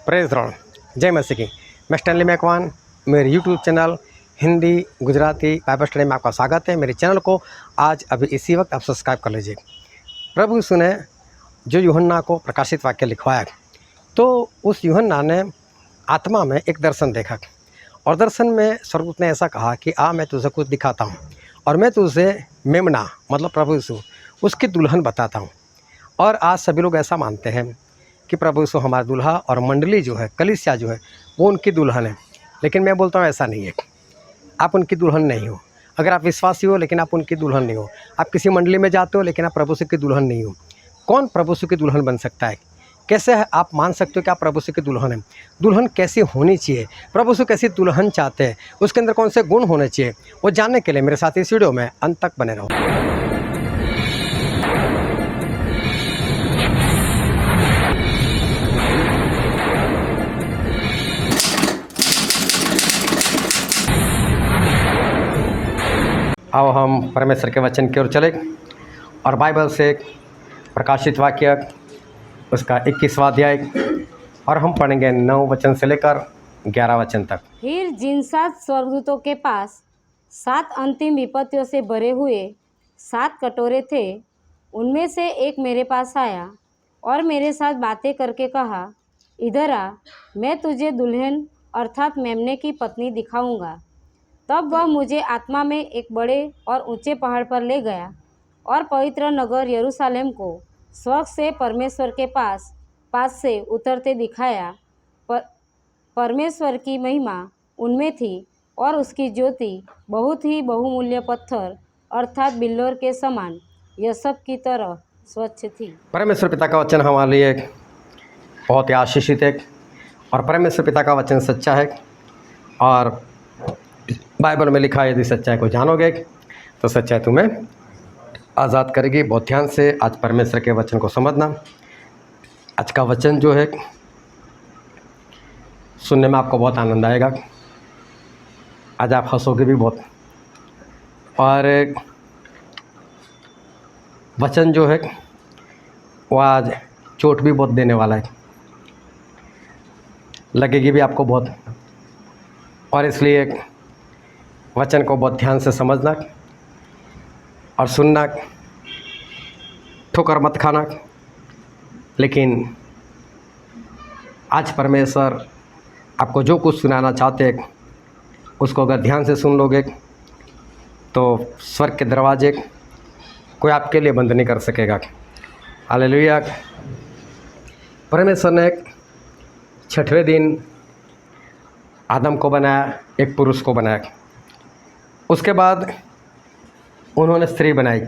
Praise Lord, जय मसीह की। मैं स्टैनली मैकवान, मेरे YouTube channel Hindi Gujarati Bible study में आपका स्वागत है। मेरे चैनल को आज अभी इसी वक्त आप सब्सक्राइब कर लीजिए। प्रभु यीशु ने जो यूहन्ना को प्रकाशित वाक्य लिखवाया, तो उस यूहन्ना ने आत्मा में एक दर्शन देखा और दर्शन में स्वर्गदूत ने ऐसा कहा कि मैं तुझे कुछ दिखाता हूँ और मैं तुझे मेमना मतलब प्रभु यीशु उसकी दुल्हन बताता हूँ। और आज सभी लोग ऐसा मानते हैं कि प्रभु यीशु हमारा दूल्हा और मंडली जो है, कलीसिया जो है, वो उनकी दुल्हन है। लेकिन मैं बोलता हूँ ऐसा नहीं है, आप उनकी दुल्हन नहीं हो। अगर आप विश्वासी हो लेकिन आप उनकी दुल्हन नहीं हो, आप किसी मंडली में जाते हो लेकिन आप प्रभु यीशु की दुल्हन नहीं हो। कौन प्रभु यीशु की दुल्हन बन सकता है? कैसे है आप मान सकते हो कि आप प्रभु यीशु की दुल्हन है? दुल्हन कैसी होनी चाहिए, प्रभु यीशु कैसी दुल्हन चाहते हैं, उसके अंदर कौन से गुण होने चाहिए, वो जानने के लिए मेरे साथ इस वीडियो में अंत तक बने रहो। आओ हम परमेश्वर के वचन की ओर चले और बाइबल से प्रकाशित वाक्य उसका 21वां अध्याय और हम पढ़ेंगे 9 वचन से लेकर 11 वचन तक। फिर जिन 7 स्वर्गदूतों के पास 7 अंतिम विपत्तियों से भरे हुए 7 कटोरे थे, उनमें से एक मेरे पास आया और मेरे साथ बातें करके कहा, इधर आ, मैं तुझे दुल्हन अर्थात मेमने की पत्नी दिखाऊंगा। तब वह मुझे आत्मा में एक बड़े और ऊंचे पहाड़ पर ले गया और पवित्र नगर यरूशलेम को स्वर्ग से परमेश्वर के पास से उतरते दिखाया। परमेश्वर की महिमा उनमें थी और उसकी ज्योति बहुत ही बहुमूल्य पत्थर अर्थात बिल्लोर के समान यशब की तरह स्वच्छ थी। परमेश्वर पिता का वचन हमारे लिए बहुत ही आशीषित है और परमेश्वर पिता का वचन सच्चा है और बाइबल में लिखा है, यदि सच्चाई को जानोगे तो सच्चाई तुम्हें आज़ाद करेगी। बहुत ध्यान से आज परमेश्वर के वचन को समझना। आज का वचन जो है सुनने में आपको बहुत आनंद आएगा। आज आप हंसोगे भी बहुत। और वचन जो है वो आज चोट भी बहुत देने वाला है, लगेगी भी आपको बहुत। और इसलिए वचन को बहुत ध्यान से समझना और सुनना, ठोकर मत खाना। लेकिन आज परमेश्वर आपको जो कुछ सुनाना चाहते हैं उसको अगर ध्यान से सुन लोगे तो स्वर्ग के दरवाजे कोई आपके लिए बंद नहीं कर सकेगा। हालेलुया। परमेश्वर ने 6वें दिन आदम को बनाया, एक पुरुष को बनाया। उसके बाद उन्होंने स्त्री बनाई,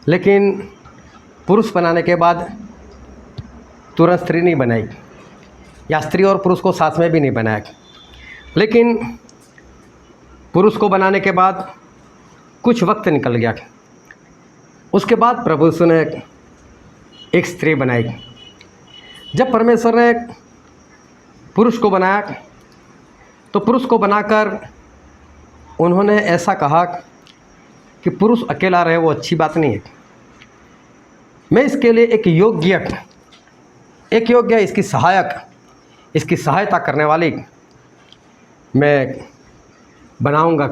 लेकिन पुरुष बनाने के बाद तुरंत स्त्री नहीं बनाई, या स्त्री और पुरुष को साथ में भी नहीं बनाया। लेकिन पुरुष को बनाने के बाद कुछ वक्त निकल गया। उसके बाद प्रभु यीशु ने एक स्त्री बनाई। जब परमेश्वर ने पुरुष को बनाया तो पुरुष को बनाकर उन्होंने ऐसा कहा कि पुरुष अकेला रहे वो अच्छी बात नहीं है। मैं इसके लिए एक योग्य इसकी सहायता करने वाली मैं बनाऊंगा।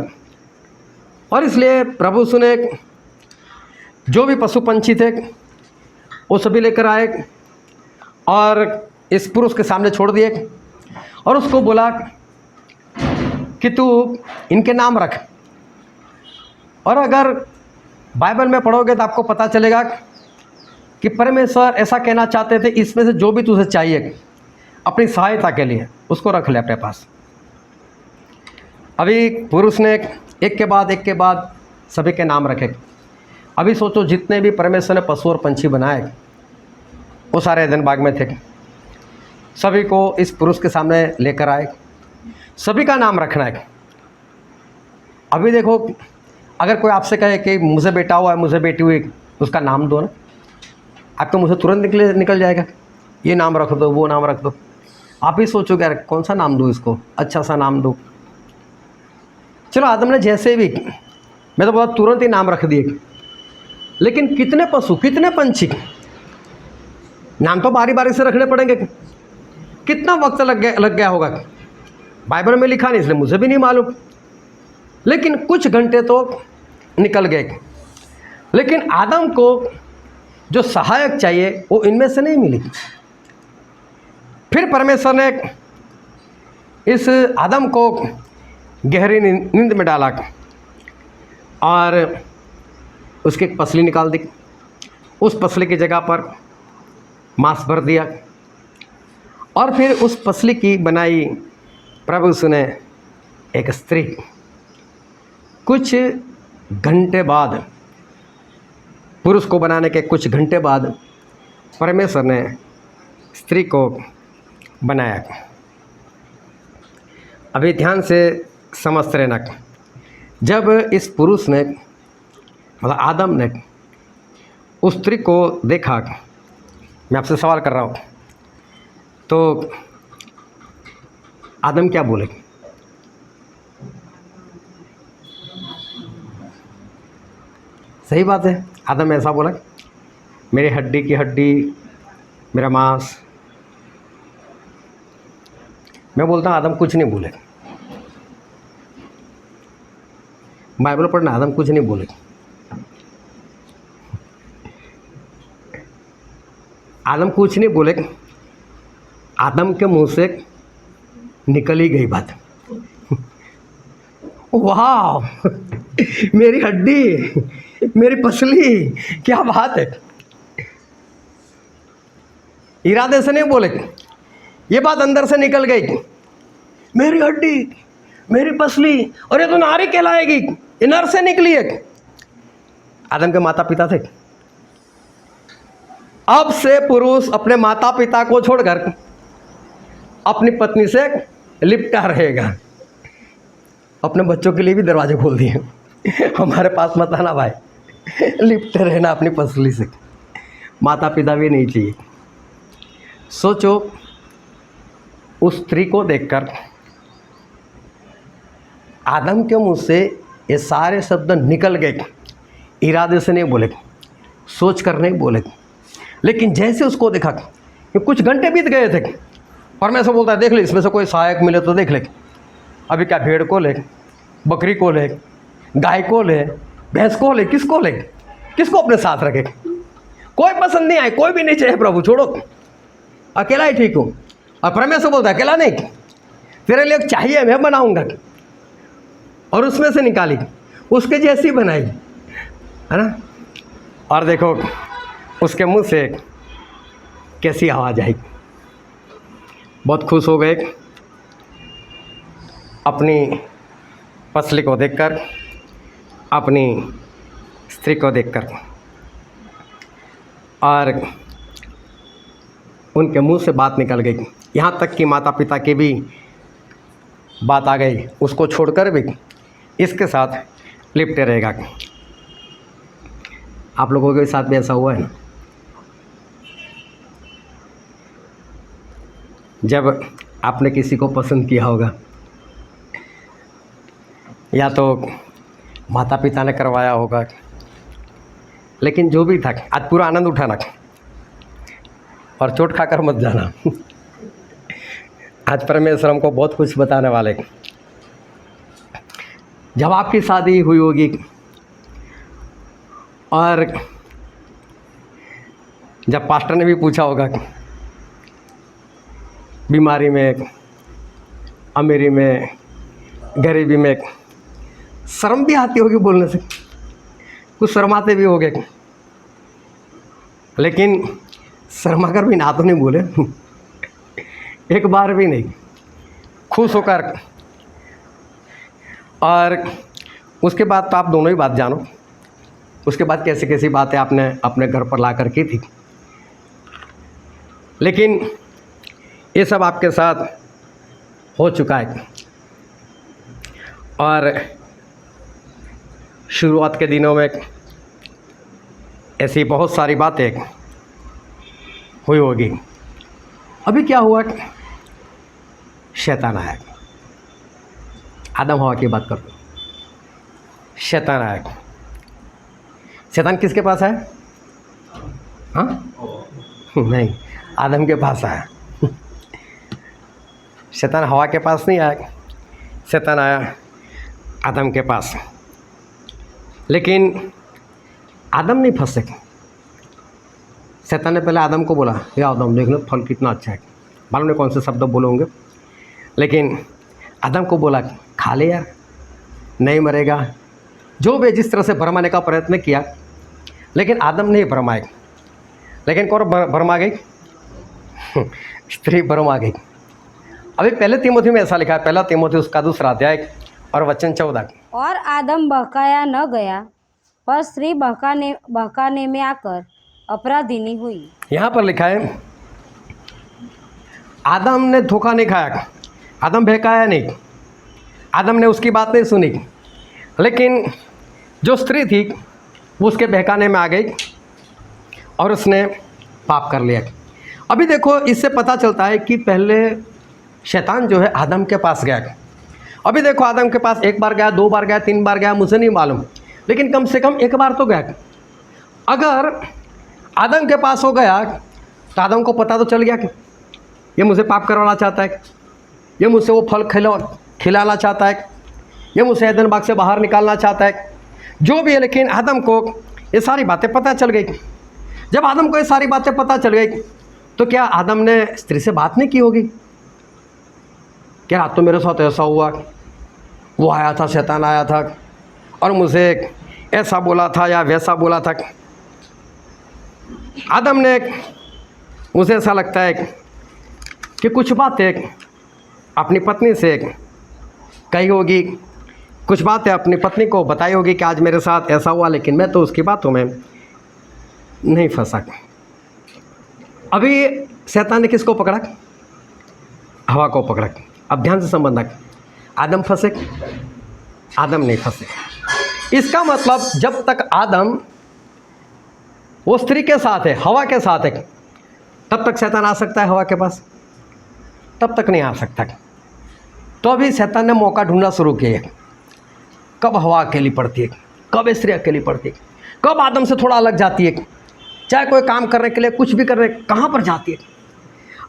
और इसलिए प्रभु यीशु ने जो भी पशु पंछी थे वो सभी लेकर आए और इस पुरुष के सामने छोड़ दिए और उसको बोला कि तू इनके नाम रख। और अगर बाइबल में पढ़ोगे तो आपको पता चलेगा कि परमेश्वर ऐसा कहना चाहते थे, इसमें से जो भी तुझे चाहिए अपनी सहायता के लिए उसको रख ले अपने पास। अभी पुरुष ने एक के बाद सभी के नाम रखे। अभी सोचो, जितने भी परमेश्वर ने पशु और पंछी बनाए वो सारे एदन बाग में थे। सभी को इस पुरुष के सामने लेकर आए, सभी का नाम रखना है। अभी देखो, अगर कोई आपसे कहे कि मुझे बेटा हुआ है, मुझे बेटी हुई, उसका नाम दो ना, आपका मुझे तुरंत निकल जाएगा, ये नाम रख दो, वो नाम रख दो। आप ही सोचोगे यार कौन सा नाम दो इसको, अच्छा सा नाम दो। चलो आदम ने जैसे भी, मैं तो बहुत तुरंत ही नाम रख दिए। लेकिन कितने पशु, कितने पंछी, नाम तो बारी बारी से रखने पड़ेंगे। कितना वक्त लग गया होगा, बाइबल में लिखा नहीं इसलिए मुझे भी नहीं मालूम, लेकिन कुछ घंटे तो निकल गए। लेकिन आदम को जो सहायक चाहिए वो इनमें से नहीं मिली। फिर परमेश्वर ने इस आदम को गहरी नींद में डाला और उसकी एक पसली निकाल दी। उस पसली की जगह पर मांस भर दिया और फिर उस पसली की बनाई प्रभु ने एक स्त्री। कुछ घंटे बाद, पुरुष को बनाने के कुछ घंटे बाद परमेश्वर ने स्त्री को बनाया। अभी ध्यान से समझते रहना, जब इस पुरुष ने मतलब आदम ने उस स्त्री को देखा, मैं आपसे सवाल कर रहा हूँ, तो आदम क्या बोले? सही बात है, आदम ऐसा बोला, मेरी हड्डी की हड्डी, मेरा मांस। मैं बोलता हूँ आदम कुछ नहीं बोले। बाइबल पढ़ना, आदम कुछ नहीं बोले। आदम कुछ नहीं बोले, आदम के मुंह से निकल ही गई बात, वाह मेरी हड्डी, मेरी पसली, क्या बात है। इरादे से नहीं बोले, ये बात अंदर से निकल गई, मेरी हड्डी, मेरी पसली, और ये तो नारी कहलाएगी, ये नर से निकली है। आदम के माता पिता थे। अब से पुरुष अपने माता पिता को छोड़कर अपनी पत्नी से लिपटा रहेगा। अपने बच्चों के लिए भी दरवाजे खोल दिए, हमारे पास मत आना भाई, लिपटे रहना अपनी पसली से। माता पिता भी नहीं चाहिए। सोचो, उस स्त्री को देखकर आदम के मुंह से ये सारे शब्द निकल गए। इरादे से नहीं बोले, सोच कर नहीं बोले, लेकिन जैसे उसको देखा कि कुछ घंटे बीत गए थे, परमेश्वर बोलता है देख ले, इसमें से कोई सहायक मिले तो देख ले। अभी क्या भेड़ को ले, बकरी को ले, गाय को ले, भैंस को ले, किसको ले, किसको अपने साथ रखे? कोई पसंद नहीं आए, कोई भी नहीं चाहिए प्रभु, छोड़ो, अकेला ही ठीक हूँ। और परमेश्वर बोलता है अकेला नहीं, तेरे लिए चाहिए, मैं बनाऊंगा। और उसमें से निकाली, उसके जैसी बनाई, है ना। और देखो उसके मुंह से कैसी आवाज़ आई। बहुत खुश हो गए अपनी पसली को देखकर, अपनी स्त्री को देखकर, और उनके मुंह से बात निकल गई। यहाँ तक कि माता पिता की भी बात आ गई, उसको छोड़कर भी इसके साथ लिपटे रहेगा। आप लोगों के साथ भी ऐसा हुआ है ना? जब आपने किसी को पसंद किया होगा, या तो माता पिता ने करवाया होगा, लेकिन जो भी था आज पूरा आनंद उठाना और चोट खाकर मत जाना। आज परमेश्वर हमको बहुत कुछ बताने वाले। जब आपकी शादी हुई होगी और जब पास्टर ने भी पूछा होगा बीमारी में, अमीरी में, गरीबी में, शर्म भी आती होगी बोलने से, कुछ शर्माते भी होगे, लेकिन शर्मा कर भी ना तो नहीं बोले, एक बार भी नहीं, खुश होकर। और उसके बाद तो आप दोनों ही बात जानो, उसके बाद कैसी कैसी बातें आपने अपने घर पर ला कर की थी, लेकिन ये सब आपके साथ हो चुका है। और शुरुआत के दिनों में ऐसी बहुत सारी बातें हुई होगी। अभी क्या हुआ, शैतान आया। आदम हवा की बात करो, शैतान आया। शैतान किसके पास है? हाँ नहीं, आदम के पास आया। शैतान हवा के पास नहीं आया, शैतान आया आदम के पास, लेकिन आदम नहीं फंसे। शैतान ने पहले आदम को बोला, ये आदम देख लो फल कितना अच्छा है, मालूम नहीं कौन से शब्द बोले होंगे, लेकिन आदम को बोला खा ले यार, नहीं मरेगा। जो भी जिस तरह से भरमाने का प्रयत्न किया, लेकिन आदम नहीं भरमाए, लेकिन कौन भरमा गई? स्त्री भरमा गई। अभी पहले तिमोथी में ऐसा लिखा है, पहला तिमोथी उसका 2 अध्याय और वचन 14। और आदम बहकाया न गया, पर स्त्री बहकाने में आकर अपराधिनी हुई। यहाँ पर लिखा है आदम ने धोखा नहीं खाया, आदम बहकाया नहीं, आदम ने उसकी बात नहीं सुनी, लेकिन जो स्त्री थी वो उसके बहकाने में आ गई और उसने पाप कर लिया। अभी देखो, इससे पता चलता है कि पहले शैतान जो है आदम के पास गया। अभी देखो, आदम के पास 1 बार गया, 2 बार गया, 3 बार गया, मुझे नहीं मालूम, लेकिन कम से कम 1 बार तो गया। अगर आदम के पास हो गया तो आदम को पता तो चल गया कि ये मुझे पाप करवाना चाहता है, ये मुझसे वो फल खिलाना चाहता है, ये मुझसे एदन बाग से बाहर निकालना चाहता है, जो भी है। लेकिन आदम को ये सारी बातें पता चल गई। जब आदम को ये सारी बातें पता चल गई तो क्या आदम ने स्त्री से बात नहीं की होगी? क्या रात तो मेरे साथ ऐसा हुआ, वो आया था, शैतान आया था और मुझे ऐसा बोला था या वैसा बोला था। आदम ने, मुझे ऐसा लगता है कि कुछ बातें अपनी पत्नी से कही होगी, कुछ बातें अपनी पत्नी को बताई होगी कि आज मेरे साथ ऐसा हुआ, लेकिन मैं तो उसकी बातों में नहीं फंसा। अभी शैतान ने किसको पकड़ा? हवा को पकड़ा। अब ध्यान से संबंध, आदम फंसे? आदम नहीं फंसे। इसका मतलब जब तक आदम वो स्त्री के साथ है, हवा के साथ है, तब तक शैतान आ सकता है हवा के पास? तब तक नहीं आ सकता। तो अभी शैतान ने मौका ढूंढना शुरू किया। कब हवा अकेली पड़ती है, कब स्त्री अकेली पड़ती है, कब आदम से थोड़ा अलग जाती है, चाहे कोई काम करने के लिए, कुछ भी करने, कहाँ पर जाती है।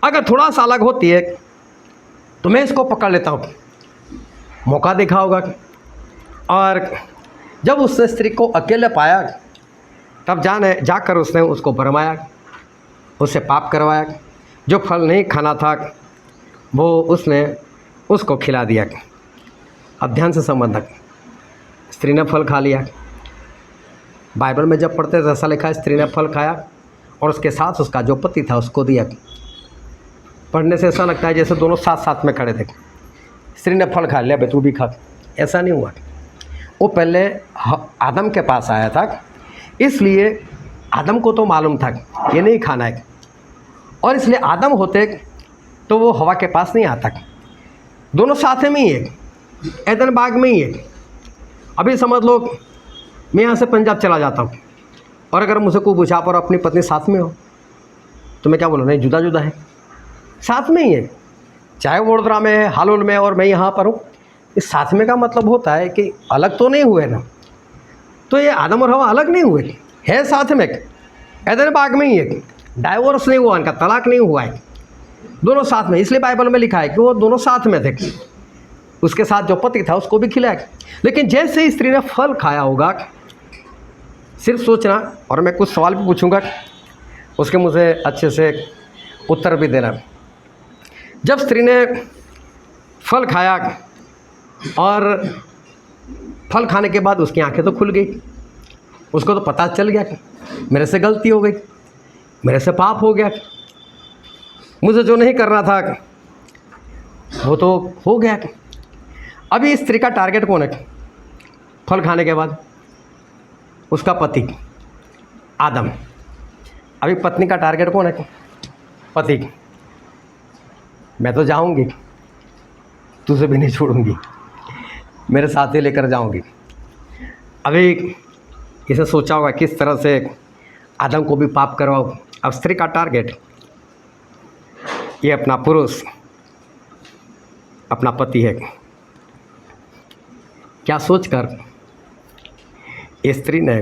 अगर थोड़ा सा अलग होती है तो मैं इसको पकड़ लेता हूँ, मौका देखा होगा। और जब उसने स्त्री को अकेले पाया तब जाकर उसने उसको भरमाया, उससे पाप करवाया, जो फल नहीं खाना था वो उसने उसको खिला दिया। अब ध्यान से संबंधक, स्त्री ने फल खा लिया। बाइबल में जब पढ़ते तो ऐसा लिखा है, स्त्री ने फल खाया और उसके साथ उसका जो पति था उसको दिया। पढ़ने से ऐसा लगता है जैसे दोनों साथ साथ में खड़े थे। स्त्री ने फल खा लिया, बे तू भी खा। ऐसा नहीं हुआ। वो पहले आदम के पास आया था, इसलिए आदम को तो मालूम था ये नहीं खाना है, और इसलिए आदम होते तो वो हवा के पास नहीं आता। दोनों साथ में ही है, एदन बाग में ही है। अभी समझ लो मैं यहाँ से पंजाब चला जाता हूँ और अगर मुझे कोई पूछा पर अपनी पत्नी साथ में हो तो मैं क्या बोलूँ? नहीं, जुदा जुदा है, साथ में ही है। चाहे वडोदरा में है, हालोल में, और मैं यहाँ पर हूँ, इस साथ में का मतलब होता है कि अलग तो नहीं हुए ना। तो ये आदम और हवा अलग नहीं हुए, है साथ में, एदन बाग में ही है। डाइवोर्स नहीं हुआ, इनका तलाक नहीं हुआ है, दोनों साथ में। इसलिए बाइबल में लिखा है कि वो दोनों साथ में थे। उसके साथ जो पति था उसको भी खिलाया। लेकिन जैसे ही स्त्री ने फल खाया होगा, सिर्फ सोचना, और मैं कुछ सवाल भी पूछूंगा, उसके मुझे अच्छे से उत्तर भी देना। जब स्त्री ने फल खाया और फल खाने के बाद उसकी आंखें तो खुल गई, उसको तो पता चल गया कि मेरे से गलती हो गई, मेरे से पाप हो गया, मुझे जो नहीं करना था वो तो हो गया। अभी इस स्त्री का टारगेट कौन है? फल खाने के बाद उसका पति आदम। अभी पत्नी का टारगेट कौन है? पति। मैं तो जाऊंगी, तुझे भी नहीं छोड़ूंगी, मेरे साथ ही लेकर जाऊंगी। अभी इसे सोचा होगा किस तरह से आदम को भी पाप करवाओ। अब स्त्री का टारगेट ये अपना पुरुष, अपना पति है। क्या सोचकर स्त्री ने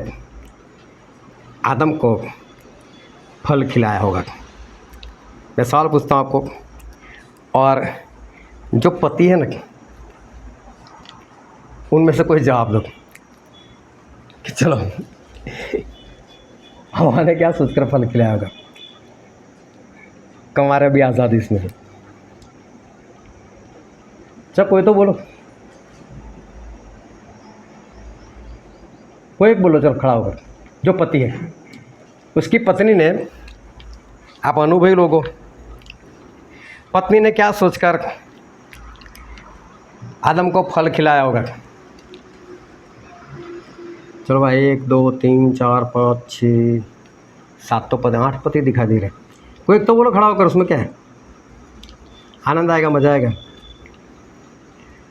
आदम को फल खिलाया होगा? मैं सवाल पूछता हूँ आपको, और जो पति है ना, उनमें से कोई जवाब दो कि चलो हमारे क्या सोचकर फल खिलाया होगा, कमारे भी आज़ादी इसमें है। चल कोई तो बोलो, कोई एक बोलो, चल खड़ा होकर। जो पति है उसकी पत्नी ने, आप अनुभवी लोगों, पत्नी ने क्या सोचकर आदम को फल खिलाया होगा? चलो भाई, 1 2 3 4 5 6 7 तो पति, 8 पति दिखाई दे रहे। कोई एक तो बोलो खड़ा होकर, उसमें क्या है? आनंद आएगा, मजा आएगा।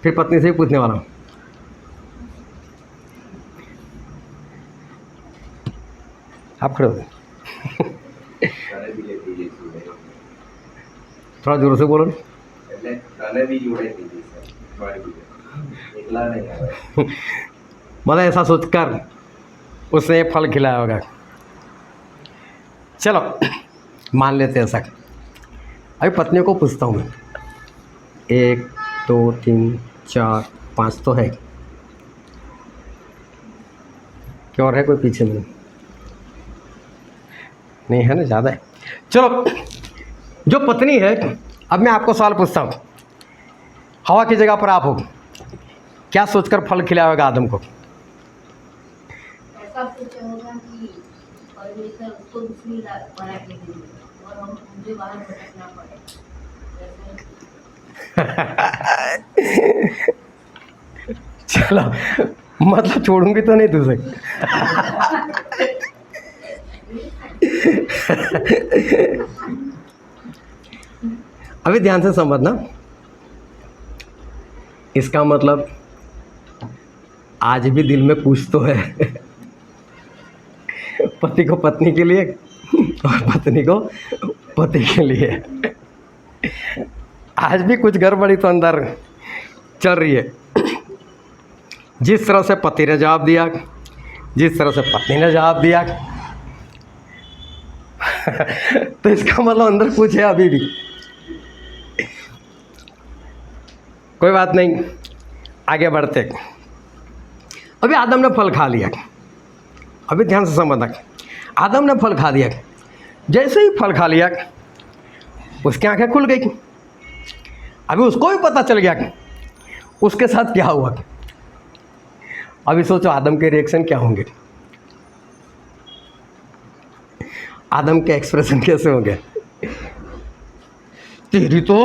फिर पत्नी से ही पूछने वाला हूँ। आप खड़े हो गए। थोड़ा जोर से बोलो। मतलब ऐसा सोचकर उसने फल खिलाया होगा। चलो मान लेते हैं ऐसा। अभी पत्नियों को पूछता हूँ मैं, 1 2 3 4 5 तो है, क्या और है कोई पीछे में? नहीं है ना, ज़्यादा है। चलो, जो पत्नी है, अब मैं आपको सवाल पूछता हूँ, हवा की जगह पर आप हो, क्या सोचकर फल खिलाया होगा आदम को? ऐसा सोचा होगा कि परमेश्वर उसको दूसरी वैरायटी देंगे और हम मुझे बाहर भटकना पड़े। चलो, मतलब छोड़ूंगी तो नहीं तुझे। अभी ध्यान से समझना, इसका मतलब आज भी दिल में कुछ तो है। पति को पत्नी के लिए और पत्नी को पति के लिए आज भी कुछ गड़बड़ी तो अंदर चल रही है। जिस तरह से पति ने जवाब दिया, जिस तरह से पत्नी ने जवाब दिया, तो इसका मतलब अंदर कुछ है अभी भी। कोई बात नहीं, आगे बढ़ते। अभी आदम ने फल खा लिया। अभी ध्यान से समझना, आदम ने फल खा लिया। जैसे ही फल खा लिया, उसकी आंखें खुल गई। अभी उसको भी पता चल गया कि उसके साथ क्या हुआ। अभी सोचो आदम के रिएक्शन क्या होंगे, आदम के एक्सप्रेशन कैसे होंगे? तेरी तो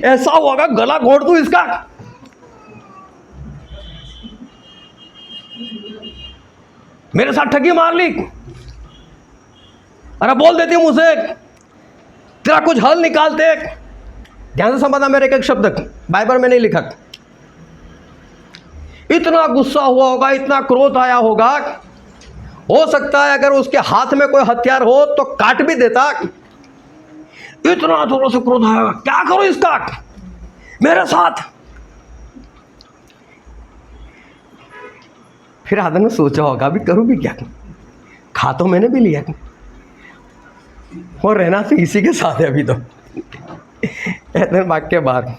ऐसा होगा, गला घोट दूं इसका। मेरे साथ ठगी मार ली, अरे बोल देती मुझसे, तेरा कुछ हल निकालते। ध्यान से समझना मेरे एक शब्द, बाइबल में नहीं लिखा। इतना गुस्सा हुआ होगा, इतना क्रोध आया होगा, हो सकता है अगर उसके हाथ में कोई हथियार हो तो काट भी देता। इतना जोरों से क्रोध आया, क्या करो इसका मेरे साथ। फिर आदम ने सोचा होगा, अभी करूं भी क्या, खा तो मैंने भी लिया और रहना तो इसी के साथ है अभी तो। इतने भाग के बाहर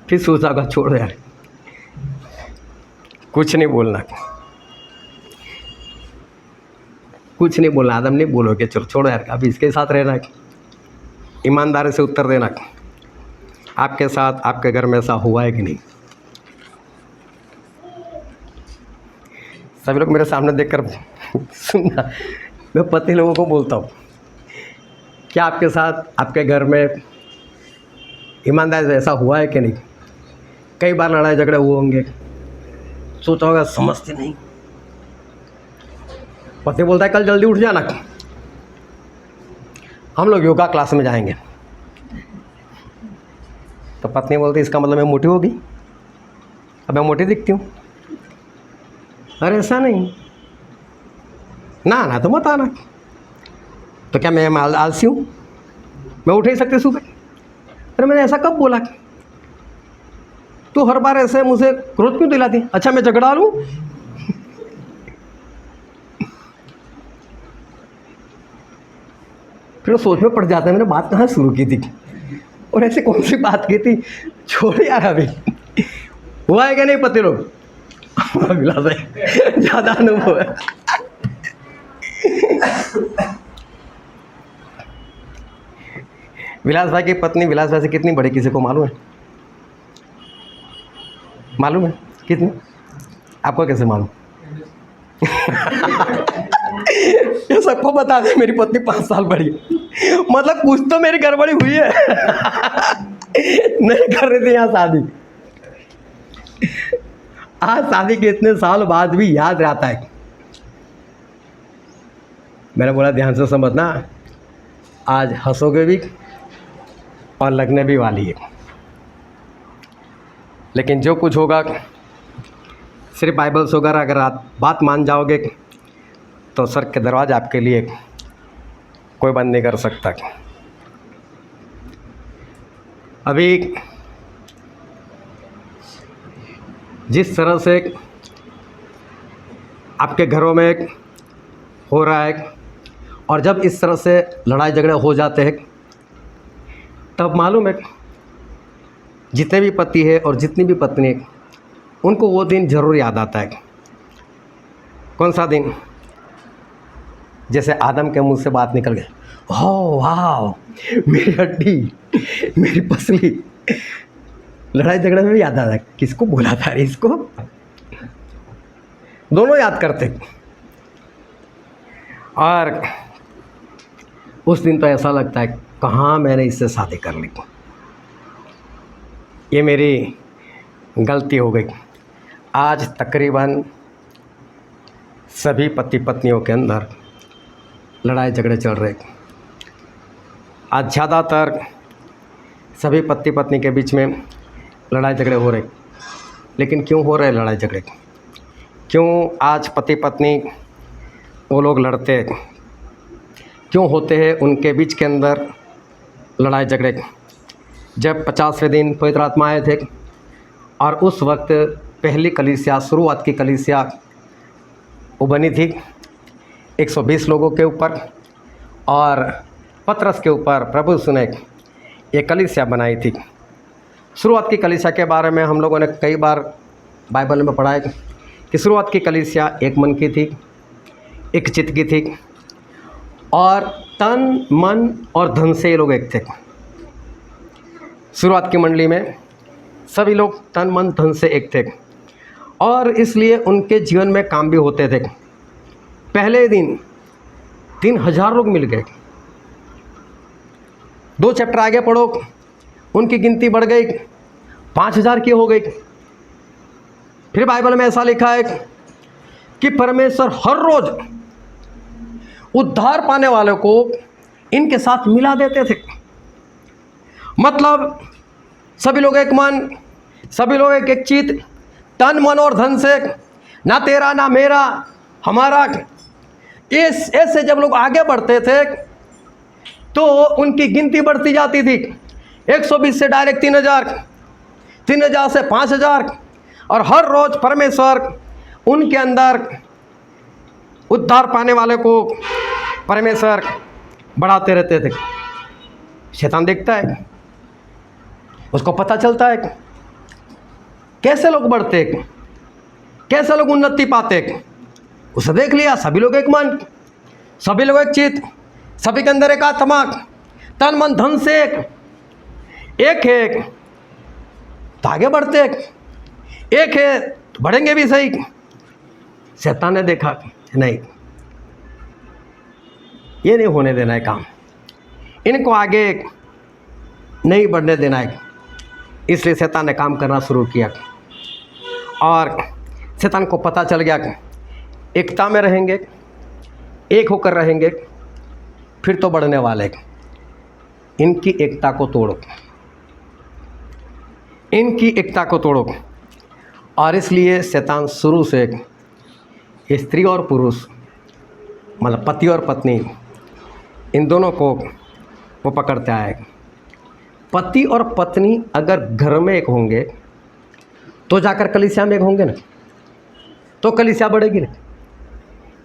फिर सोचा होगा, छोड़ यार, कुछ नहीं बोलना, कुछ नहीं बोलना। आदम नहीं बोलोगे, चलो छोड़ो यार, अभी इसके साथ रहना। ईमानदारी से उत्तर देना, आपके साथ आपके घर में ऐसा हुआ है कि नहीं? सभी लोग मेरे सामने देखकर सुनना, मैं पति लोगों को बोलता हूँ, क्या आपके साथ आपके घर में ईमानदारी से ऐसा हुआ है कि नहीं? कई बार लड़ाई झगड़े हुए होंगे, सोचा होगा समझते नहीं। पति बोलता है कल जल्दी उठ जाना, हम लोग योगा क्लास में जाएंगे। तो पत्नी बोलती इसका मतलब मैं मोटी होगी, अब मैं मोटी दिखती हूँ। अरे ऐसा नहीं, ना तो मत आना। तो क्या मैं आलसी हूँ, मैं उठ ही सकती सुबह? अरे मैंने ऐसा कब बोला? तो हर बार ऐसे मुझे क्रोध क्यों दिलाती? अच्छा मैं झगड़ा लूँ? फिर वो सोच में पड़ जाता है मैंने बात कहाँ शुरू की थी और ऐसे कौन सी बात की थी। छोड़ यार, अभी हुआ है क्या नहीं पति लोग? विलास भाई ज़्यादा अनुभव है। विलास भाई की पत्नी विलास भाई से कितनी बड़ी, किसी को मालूम है? मालूम है कितनी? आपको कैसे मालूम? ये सबको बता दे मेरी पत्नी 5 साल बड़ी है। मतलब कुछ तो मेरी गड़बड़ी हुई है। नहीं कर रही थी यहाँ शादी। आज शादी के इतने साल बाद भी याद रहता है। मैंने बोला ध्यान से समझना, आज हंसोगे भी और लगने भी वाली है, लेकिन जो कुछ होगा सिर्फ बाइबल से होगा। अगर आप बात मान जाओगे तो स्वर्ग के दरवाजे आपके लिए कोई बंद नहीं कर सकता। अभी जिस तरह से आपके घरों में हो रहा है और जब इस तरह से लड़ाई झगड़े हो जाते हैं तब मालूम है जितने भी पति है और जितनी भी पत्नी है उनको वो दिन ज़रूर याद आता है। कौन सा दिन? जैसे आदम के मुंह से बात निकल गई, हो वाह मेरी हड्डी, मेरी पसली। लड़ाई झगड़े में भी याद आता है, किसको बोला था रे इसको? दोनों याद करते। और उस दिन तो ऐसा लगता है कहाँ मैंने इससे शादी कर ली, ये मेरी गलती हो गई। आज तकरीबन सभी पति पत्नियों के अंदर लड़ाई झगड़े चल रहे। आज ज़्यादातर सभी पति पत्नी के बीच में लड़ाई झगड़े हो रहे। लेकिन क्यों हो रहे लड़ाई झगड़े? क्यों आज पति पत्नी वो लोग लड़ते? क्यों होते हैं उनके बीच के अंदर लड़ाई झगड़े? जब 50वें दिन पवित्र आत्मा आए थे और उस वक्त पहली कलीसिया, शुरुआत की कलीसिया वो बनी थी 120 लोगों के ऊपर, और पतरस के ऊपर प्रभु यीशु ने एक कलीसिया बनाई थी। शुरुआत की कलीसिया के बारे में हम लोगों ने कई बार बाइबल में पढ़ा है कि शुरुआत की कलीसिया एक मन की थी, एक चित्त की थी, और तन मन और धन से ये लोग एक थे। शुरुआत की मंडली में सभी लोग तन मन धन से एक थे और इसलिए उनके जीवन में काम भी होते थे। पहले दिन 3000 लोग मिल गए। 2 चैप्टर आगे पढ़ो, उनकी गिनती बढ़ गई, 5000 की हो गई। फिर बाइबल में ऐसा लिखा है कि परमेश्वर हर रोज उद्धार पाने वालों को इनके साथ मिला देते थे। मतलब सभी लोग एक मन, सभी लोग एक चित्त, तन मन और धन से, ना तेरा ना मेरा हमारा। ऐसे जब लोग आगे बढ़ते थे तो उनकी गिनती बढ़ती जाती थी। 120 से डायरेक्ट 3000, 3000 से 5000, और हर रोज परमेश्वर उनके अंदर उद्धार पाने वाले को परमेश्वर बढ़ाते रहते थे। शैतान देखता है, उसको पता चलता है कैसे लोग बढ़ते, कैसे लोग उन्नति पाते। उसे देख लिया, सभी लोग एक मन, सभी लोग एक चित्त, सभी के अंदर एक आत्मा, तन मन धन से एक है तो आगे बढ़ते, एक है तो बढ़ेंगे भी सही। शैतान ने देखा नहीं, ये नहीं होने देना है काम, इनको आगे नहीं बढ़ने देना है। इसलिए शैतान ने काम करना शुरू किया और शैतान को पता चल गया कि एकता में रहेंगे, एक होकर रहेंगे, फिर तो बढ़ने वाले। इनकी एकता को तोड़ो, इनकी एकता को तोड़ो। और इसलिए शैतान शुरू से स्त्री और पुरुष, मतलब पति और पत्नी, इन दोनों को वो पकड़ते आए। पति और पत्नी अगर घर में एक होंगे तो जाकर कलीसिया में एक होंगे ना, तो कलीसिया बढ़ेगी ना।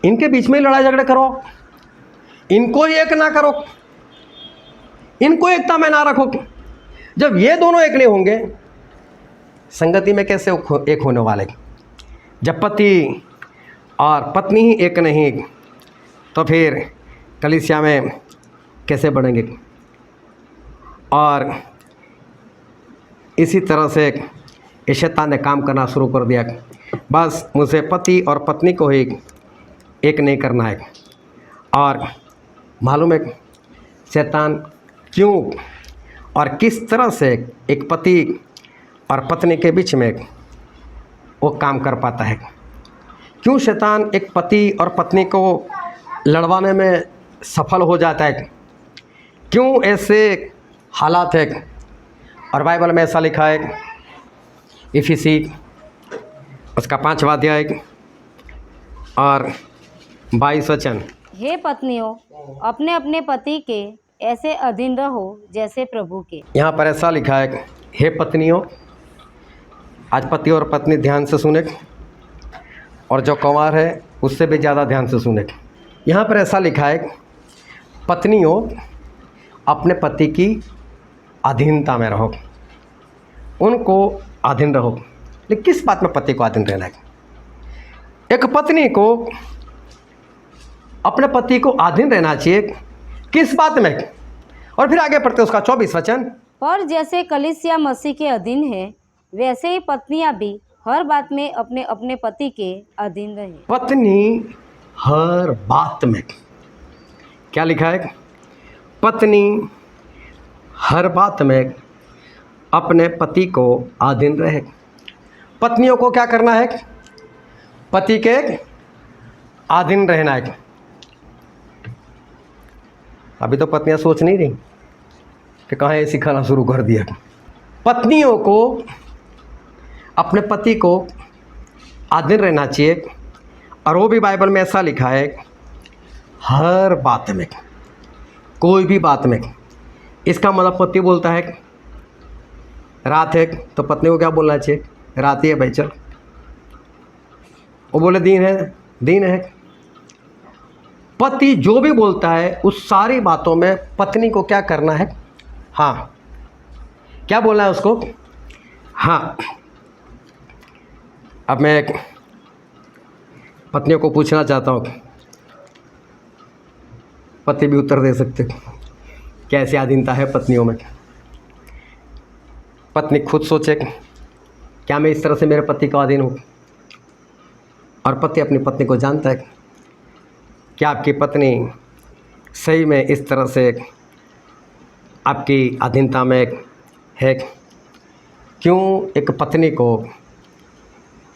इनके बीच में लड़ाई झगड़े करो, इनको ही एक ना करो, इनको एकता में ना रखो। जब ये दोनों एक नहीं होंगे, संगति में कैसे एक होने वाले? जब पति और पत्नी ही एक नहीं, तो फिर कलीसिया में कैसे बढ़ेंगे? और इसी तरह से ये शैतान ने काम करना शुरू कर दिया। बस मुझे पति और पत्नी को ही एक नहीं करना है। और मालूम है शैतान क्यों और किस तरह से एक पति और पत्नी के बीच में वो काम कर पाता है? क्यों शैतान एक पति और पत्नी को लड़वाने में सफल हो जाता है? क्यों ऐसे हालात है? और बाइबल में ऐसा लिखा है, इफिसी उसका 5वां अध्याय और 22 वचन। हे पत्नियों, अपने अपने पति के ऐसे अधीन रहो जैसे प्रभु के। यहाँ पर ऐसा लिखा है, हे पत्नियों, आज पति और पत्नी ध्यान से सुने, और जो कुंवार है उससे भी ज़्यादा ध्यान से सुने। यहाँ पर ऐसा लिखा है, पत्नियों अपने पति की अधीनता में रहो, उनको अधीन रहो। लेकिन किस बात में पति को अधीन रहना है? एक पत्नी को अपने पति को अधीन रहना चाहिए, किस बात में? और फिर आगे पढ़ते उसका 24 वचन। पर जैसे कलीसिया मसीह के अधीन है, वैसे ही पत्नियां भी हर बात में अपने अपने पति के अधीन रहे। पत्नी हर बात में, क्या लिखा है? पत्नी हर बात में अपने पति को अधीन रहे। पत्नियों को क्या करना है? पति के अधीन रहना है। अभी तो पत्नियां सोच नहीं रही कि कहाँ ये सिखाना शुरू कर दिया। पत्नियों को अपने पति को अधीन रहना चाहिए, और वो भी बाइबल में ऐसा लिखा है, हर बात में, कोई भी बात में। इसका मतलब पति बोलता है रात है, तो पत्नी को क्या बोलना चाहिए? रात ही है भाई, चल। वो बोले दिन है, दिन है। पति जो भी बोलता है उस सारी बातों में पत्नी को क्या करना है? हाँ, क्या बोलना है उसको? हाँ। अब मैं एक पत्नियों को पूछना चाहता हूँ, पति भी उत्तर दे सकते, कैसी अधीनता है पत्नियों में? पत्नी खुद सोचे, क्या मैं इस तरह से मेरे पति का अधीन हूँ? और पति अपनी पत्नी को जानता है, क्या आपकी पत्नी सही में इस तरह से आपकी अधीनता में है? क्यों एक पत्नी को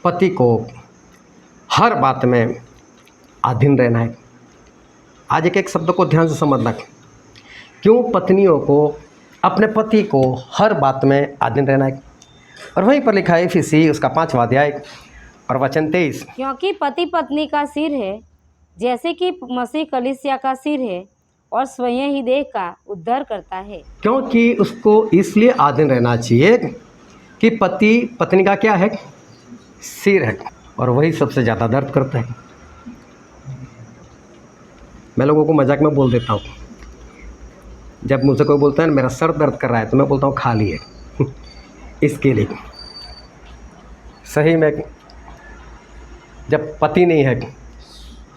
पति को हर बात में अधीन रहना है? आज एक शब्द को ध्यान से समझना, क्यों पत्नियों को अपने पति को हर बात में अधीन रहना है? और वहीं पर लिखा है इफिसी उसका 5वां अध्याय और वचन 23। क्योंकि पति पत्नी का सिर है, जैसे कि मसीह कलीसिया का सिर है, और स्वयं ही देह का उद्धार करता है। क्योंकि उसको इसलिए अधीन रहना चाहिए कि पति पत्नी का क्या है? सिर है, और वही सबसे ज़्यादा दर्द करता है। मैं लोगों को मजाक में बोल देता हूँ, जब मुझसे कोई बोलता है मेरा सर दर्द कर रहा है, तो मैं बोलता हूँ खाली है। इसके लिए सही में जब पति नहीं है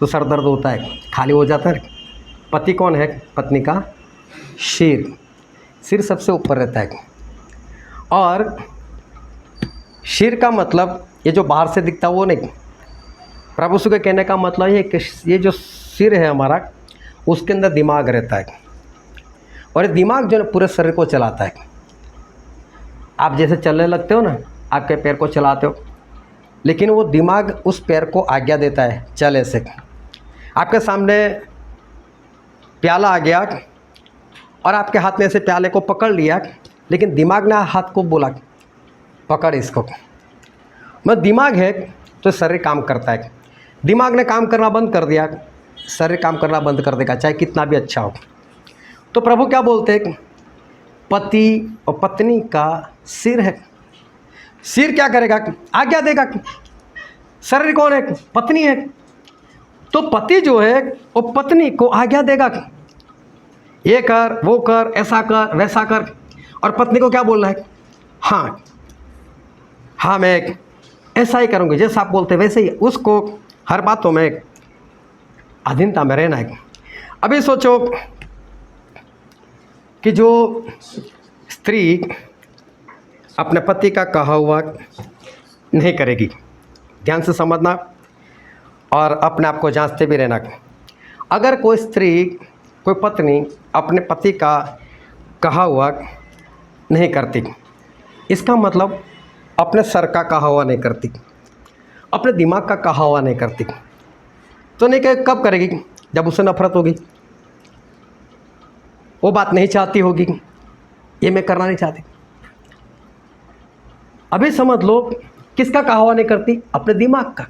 तो सर दर्द होता है, खाली हो जाता है। पति कौन है? पत्नी का सिर। सिर सबसे ऊपर रहता है, और सिर का मतलब ये जो बाहर से दिखता वो नहीं। प्रभु यीशु के कहने का मतलब ये कि ये जो सिर है हमारा, उसके अंदर दिमाग रहता है, और ये दिमाग जो है पूरे शरीर को चलाता है। आप जैसे चलने लगते हो ना, आपके पैर को चलाते हो, लेकिन वो दिमाग उस पैर को आज्ञा देता है चल ऐसे। आपके सामने प्याला आ गया और आपके हाथ में ऐसे प्याले को पकड़ लिया, लेकिन दिमाग ने हाथ को बोला पकड़ इसको। मतलब दिमाग है तो शरीर काम करता है। दिमाग ने काम करना बंद कर दिया, शरीर काम करना बंद कर देगा, चाहे कितना भी अच्छा हो। तो प्रभु क्या बोलते हैं? पति और पत्नी का सिर है। सिर क्या करेगा? आज्ञा देगा। शरीर कौन है? पत्नी है। तो पति जो है वो पत्नी को आज्ञा देगा। ये कर, वो कर, ऐसा कर, वैसा कर। और पत्नी को क्या बोलना है? हाँ हाँ, मैं ऐसा ही करूँगी, जैसा आप बोलते वैसे ही। उसको हर बातों में अधीनता में रहना है। अभी सोचो कि जो स्त्री अपने पति का कहा हुआ नहीं करेगी, ध्यान से समझना और अपने आप को जांचते भी रहना। अगर कोई स्त्री, कोई पत्नी अपने पति का कहा हुआ नहीं करती, इसका मतलब अपने सर का कहा हुआ नहीं करती, अपने दिमाग का कहा हुआ नहीं करती, तो नहीं कह कब करेगी? जब उसे नफरत होगी, वो बात नहीं चाहती होगी, ये मैं करना नहीं चाहती। अभी समझ लो किसका कहा हुआ नहीं करती? अपने दिमाग का।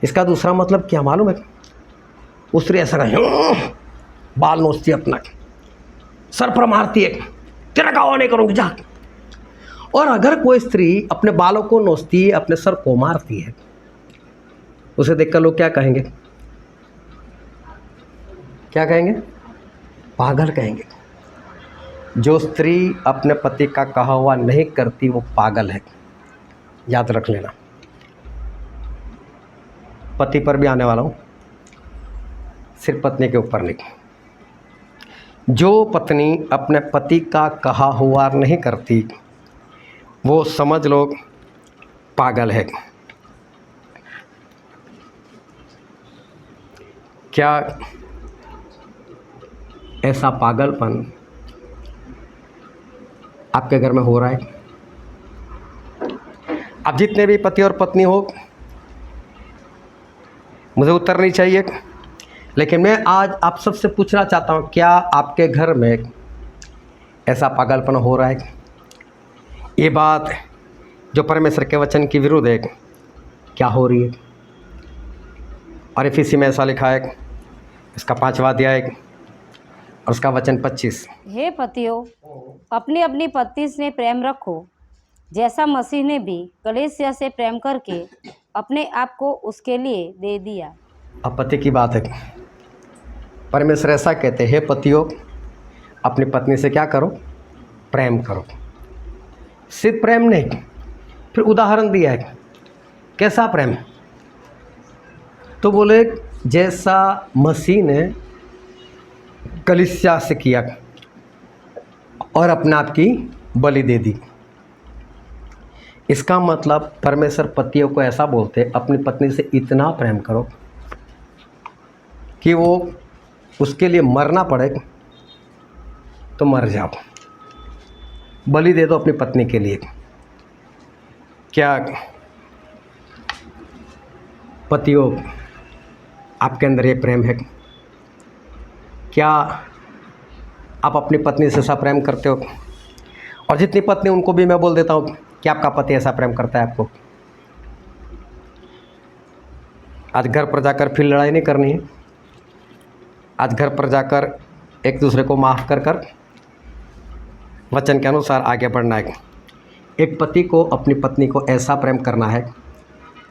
इसका दूसरा मतलब क्या मालूम है? उस स्त्री ऐसा कर बाल नोचती है, अपना सर पर मारती है, तेरा कहा हुआ नहीं करूँगी जा। और अगर कोई स्त्री अपने बालों को नोचती है, अपने सर को मारती है, उसे देखकर लोग क्या कहेंगे? क्या कहेंगे? पागल कहेंगे। जो स्त्री अपने पति का कहा हुआ नहीं करती वो पागल है, याद रख लेना। पति पर भी आने वाला हूँ, सिर्फ पत्नी के ऊपर नहीं। जो पत्नी अपने पति का कहा हुआ नहीं करती वो समझ लो पागल है। क्या ऐसा पागलपन आपके घर में हो रहा है? अब जितने भी पति और पत्नी हो, मुझे उत्तर नहीं चाहिए, लेकिन मैं आज आप सबसे पूछना चाहता हूँ, क्या आपके घर में ऐसा पागलपन हो रहा है? ये बात जो परमेश्वर के वचन की विरुद्ध है, क्या हो रही है? और एफिसी में ऐसा लिखा है, इसका 5वां अध्याय और उसका वचन 25। हे पतियों, अपनी अपनी पत्नी से प्रेम रखो, जैसा मसीह ने भी कलीसिया से प्रेम करके अपने आप को उसके लिए दे दिया। अब पति की बात है। परमेश्वर ऐसा कहते हैं, हे पतियों, अपनी पत्नी से क्या करो? प्रेम करो। सिर्फ प्रेम नहीं, फिर उदाहरण दिया है। कैसा प्रेम? तो बोले जैसा मसीह ने कलीसिया से किया और अपने आप की बलि दे दी। इसका मतलब परमेश्वर पतियों को ऐसा बोलते, अपनी पत्नी से इतना प्रेम करो कि वो उसके लिए मरना पड़े तो मर जाओ, बलि दे दो अपनी पत्नी के लिए। क्या पतियों आपके अंदर ये प्रेम है? क्या आप अपनी पत्नी से ऐसा प्रेम करते हो? और जितनी पत्नी, उनको भी मैं बोल देता हूँ कि आपका पति ऐसा प्रेम करता है आपको। आज घर पर जाकर फिर लड़ाई नहीं करनी है। आज घर पर जाकर एक दूसरे को माफ़ कर कर वचन के अनुसार आगे बढ़ना है। एक पति को अपनी पत्नी को ऐसा प्रेम करना है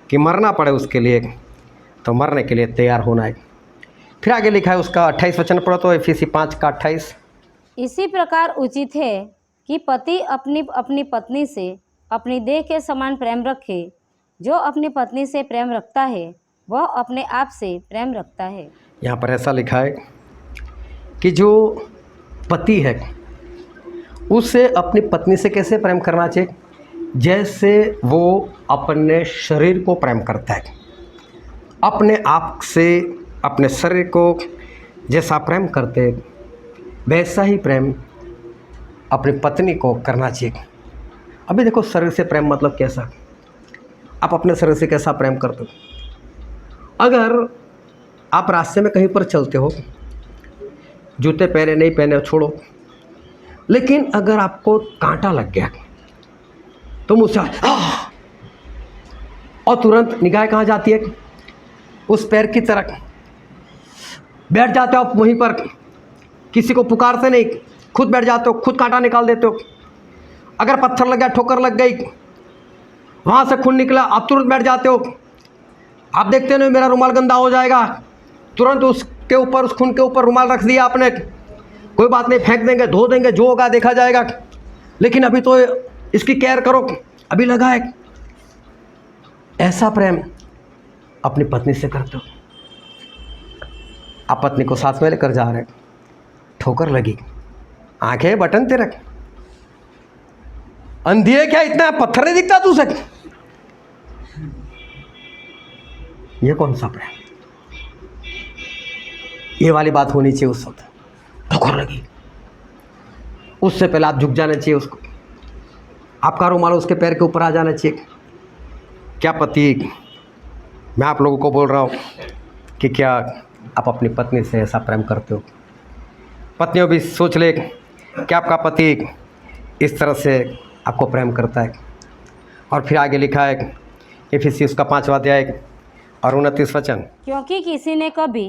कि मरना पड़े उसके लिए तो मरने के लिए तैयार होना है। फिर आगे लिखा है, उसका 28 वचन पढ़ो तो, एफिसी 5 का 28। इसी प्रकार उचित है कि पति अपनी अपनी पत्नी से अपनी देह के समान प्रेम रखे। जो अपनी पत्नी से प्रेम रखता है वह अपने आप से प्रेम रखता है। यहाँ पर ऐसा लिखा है कि जो पति है उसे अपनी पत्नी से कैसे प्रेम करना चाहिए? जैसे वो अपने शरीर को प्रेम करता है। अपने आप से, अपने शरीर को जैसा प्रेम करते वैसा ही प्रेम अपनी पत्नी को करना चाहिए। अभी देखो, शरीर से प्रेम मतलब कैसा? आप अपने शरीर से कैसा प्रेम करते हो? अगर आप रास्ते में कहीं पर चलते हो, जूते पहने नहीं पहने छोड़ो, लेकिन अगर आपको कांटा लग गया तो मुझसे और तुरंत निगाह कहाँ जाती है? उस पैर की तरफ। बैठ जाते हो आप वहीं पर, किसी को पुकारते नहीं, खुद बैठ जाते हो, खुद कांटा निकाल देते हो। अगर पत्थर लग गया, ठोकर लग गई, वहाँ से खून निकला, आप तुरंत बैठ जाते हो। आप देखते नहीं मेरा रुमाल गंदा हो जाएगा, तुरंत उस के ऊपर, उस खून के ऊपर रुमाल रख दिया आपने, कोई बात नहीं, फेंक देंगे, धो देंगे, जो होगा देखा जाएगा, लेकिन अभी तो इसकी केयर करो, अभी लगा है। ऐसा प्रेम अपनी पत्नी से करते हो। आप पत्नी को साथ में लेकर जा रहे, ठोकर लगी, आंखें बटन ते रख, अंधी है क्या, इतना पत्थर नहीं दिखता तुझसे? ये कौन सा प्रेम? ये वाली बात होनी चाहिए उस वक्त, ठोकर लगी, उससे पहले आप झुक जाना चाहिए उसको, आपका रुमाल उसके पैर के ऊपर आ जाना चाहिए। क्या पति, मैं आप लोगों को बोल रहा हूँ कि क्या आप अपनी पत्नी से ऐसा प्रेम करते हो? पत्नियों भी सोच ले कि आपका पति इस तरह से आपको प्रेम करता है। और फिर आगे लिखा है इफिसियुस का 5वां अध्याय और 29 वचन, क्योंकि किसी ने कभी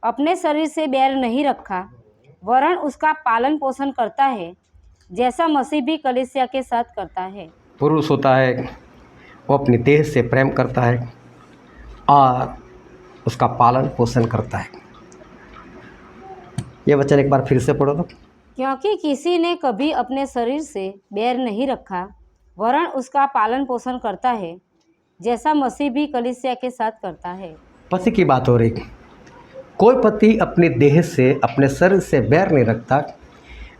अपने शरीर से बैर नहीं रखा, वरन उसका पालन पोषण करता है, जैसा मसीह भी कलीसिया के साथ करता है। पुरुष होता है वो अपनी देह से प्रेम करता है और उसका पालन पोषण करता है। ये वचन एक बार फिर से पढ़ो तो। क्योंकि किसी ने कभी अपने शरीर से बैर नहीं रखा, वरन उसका पालन पोषण करता है, जैसा मसीह भी कलीसिया के साथ करता है। पति की बात हो रही। कोई पति अपनी देह से, अपने शरीर से बैर नहीं रखता,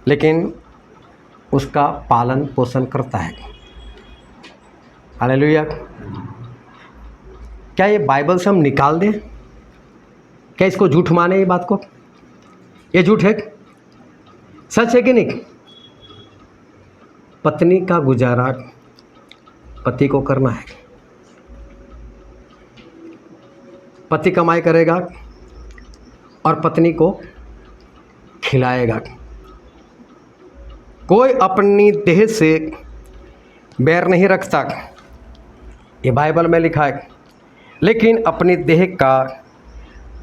लेकिन उसका पालन पोषण करता है। हालेलुया। क्या ये बाइबल से हम निकाल दें? क्या इसको झूठ माने ये बात को? ये झूठ है, सच है कि नहीं? पत्नी का गुजारा पति को करना है। पति कमाई करेगा और पत्नी को खिलाएगा। कोई अपनी देह से बैर नहीं रखता, ये बाइबल में लिखा है, लेकिन अपनी देह का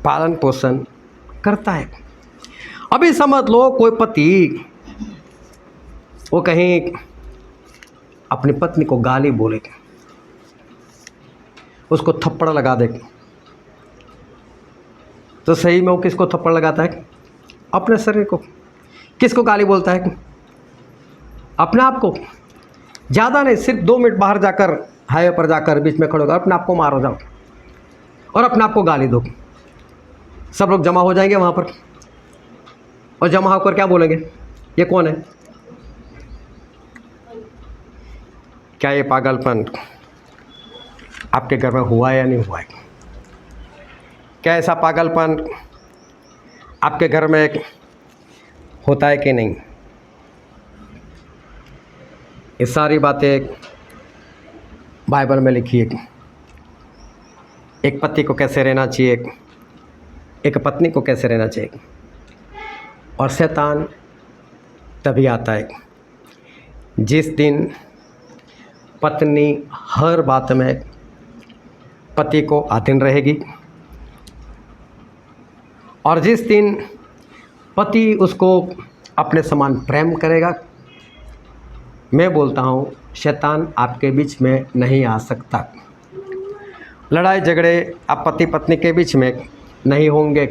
पालन पोषण करता है। अभी समझ लो कोई पति वो कहीं अपनी पत्नी को गाली बोले, उसको थप्पड़ लगा दे, तो सही में वो किसको थप्पड़ लगाता है? अपने शरीर को। किसको गाली बोलता है? अपने आप को। ज़्यादा नहीं, सिर्फ 2 मिनट बाहर जाकर, हाईवे पर जाकर बीच में खड़े होकर अपने आप को मारो जाओ और अपने आप को गाली दो। सब लोग जमा हो जाएंगे वहाँ पर और जमा होकर क्या बोलेंगे? ये कौन है? क्या ये पागलपन आपके घर में हुआ या नहीं हुआ है? क्या ऐसा पागलपन आपके घर में होता है कि नहीं? ये सारी बातें बाइबल में लिखी है। एक पति को कैसे रहना चाहिए, एक पत्नी को कैसे रहना चाहिए। और शैतान तभी आता है जिस दिन पत्नी हर बात में पति को अधीन रहेगी, और जिस दिन पति उसको अपने समान प्रेम करेगा। मैं बोलता हूँ शैतान आपके बीच में नहीं आ सकता। लड़ाई झगड़े आप पति पत्नी के बीच में नहीं होंगे।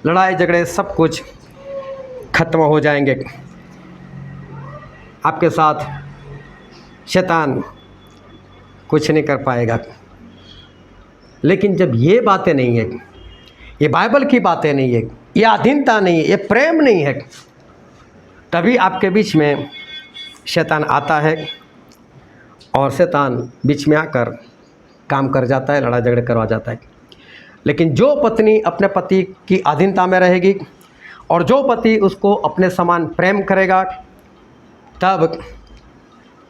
लड़ाई झगड़े सब कुछ खत्म हो जाएंगे। आपके साथ शैतान कुछ नहीं कर पाएगा। लेकिन जब ये बातें नहीं है, ये बाइबल की बातें नहीं है, ये अधीनता नहीं है, ये प्रेम नहीं है, तभी आपके बीच में शैतान आता है और शैतान बीच में आकर काम कर जाता है, लड़ाई झगड़े करवा जाता है। लेकिन जो पत्नी अपने पति की अधीनता में रहेगी और जो पति उसको अपने समान प्रेम करेगा, तब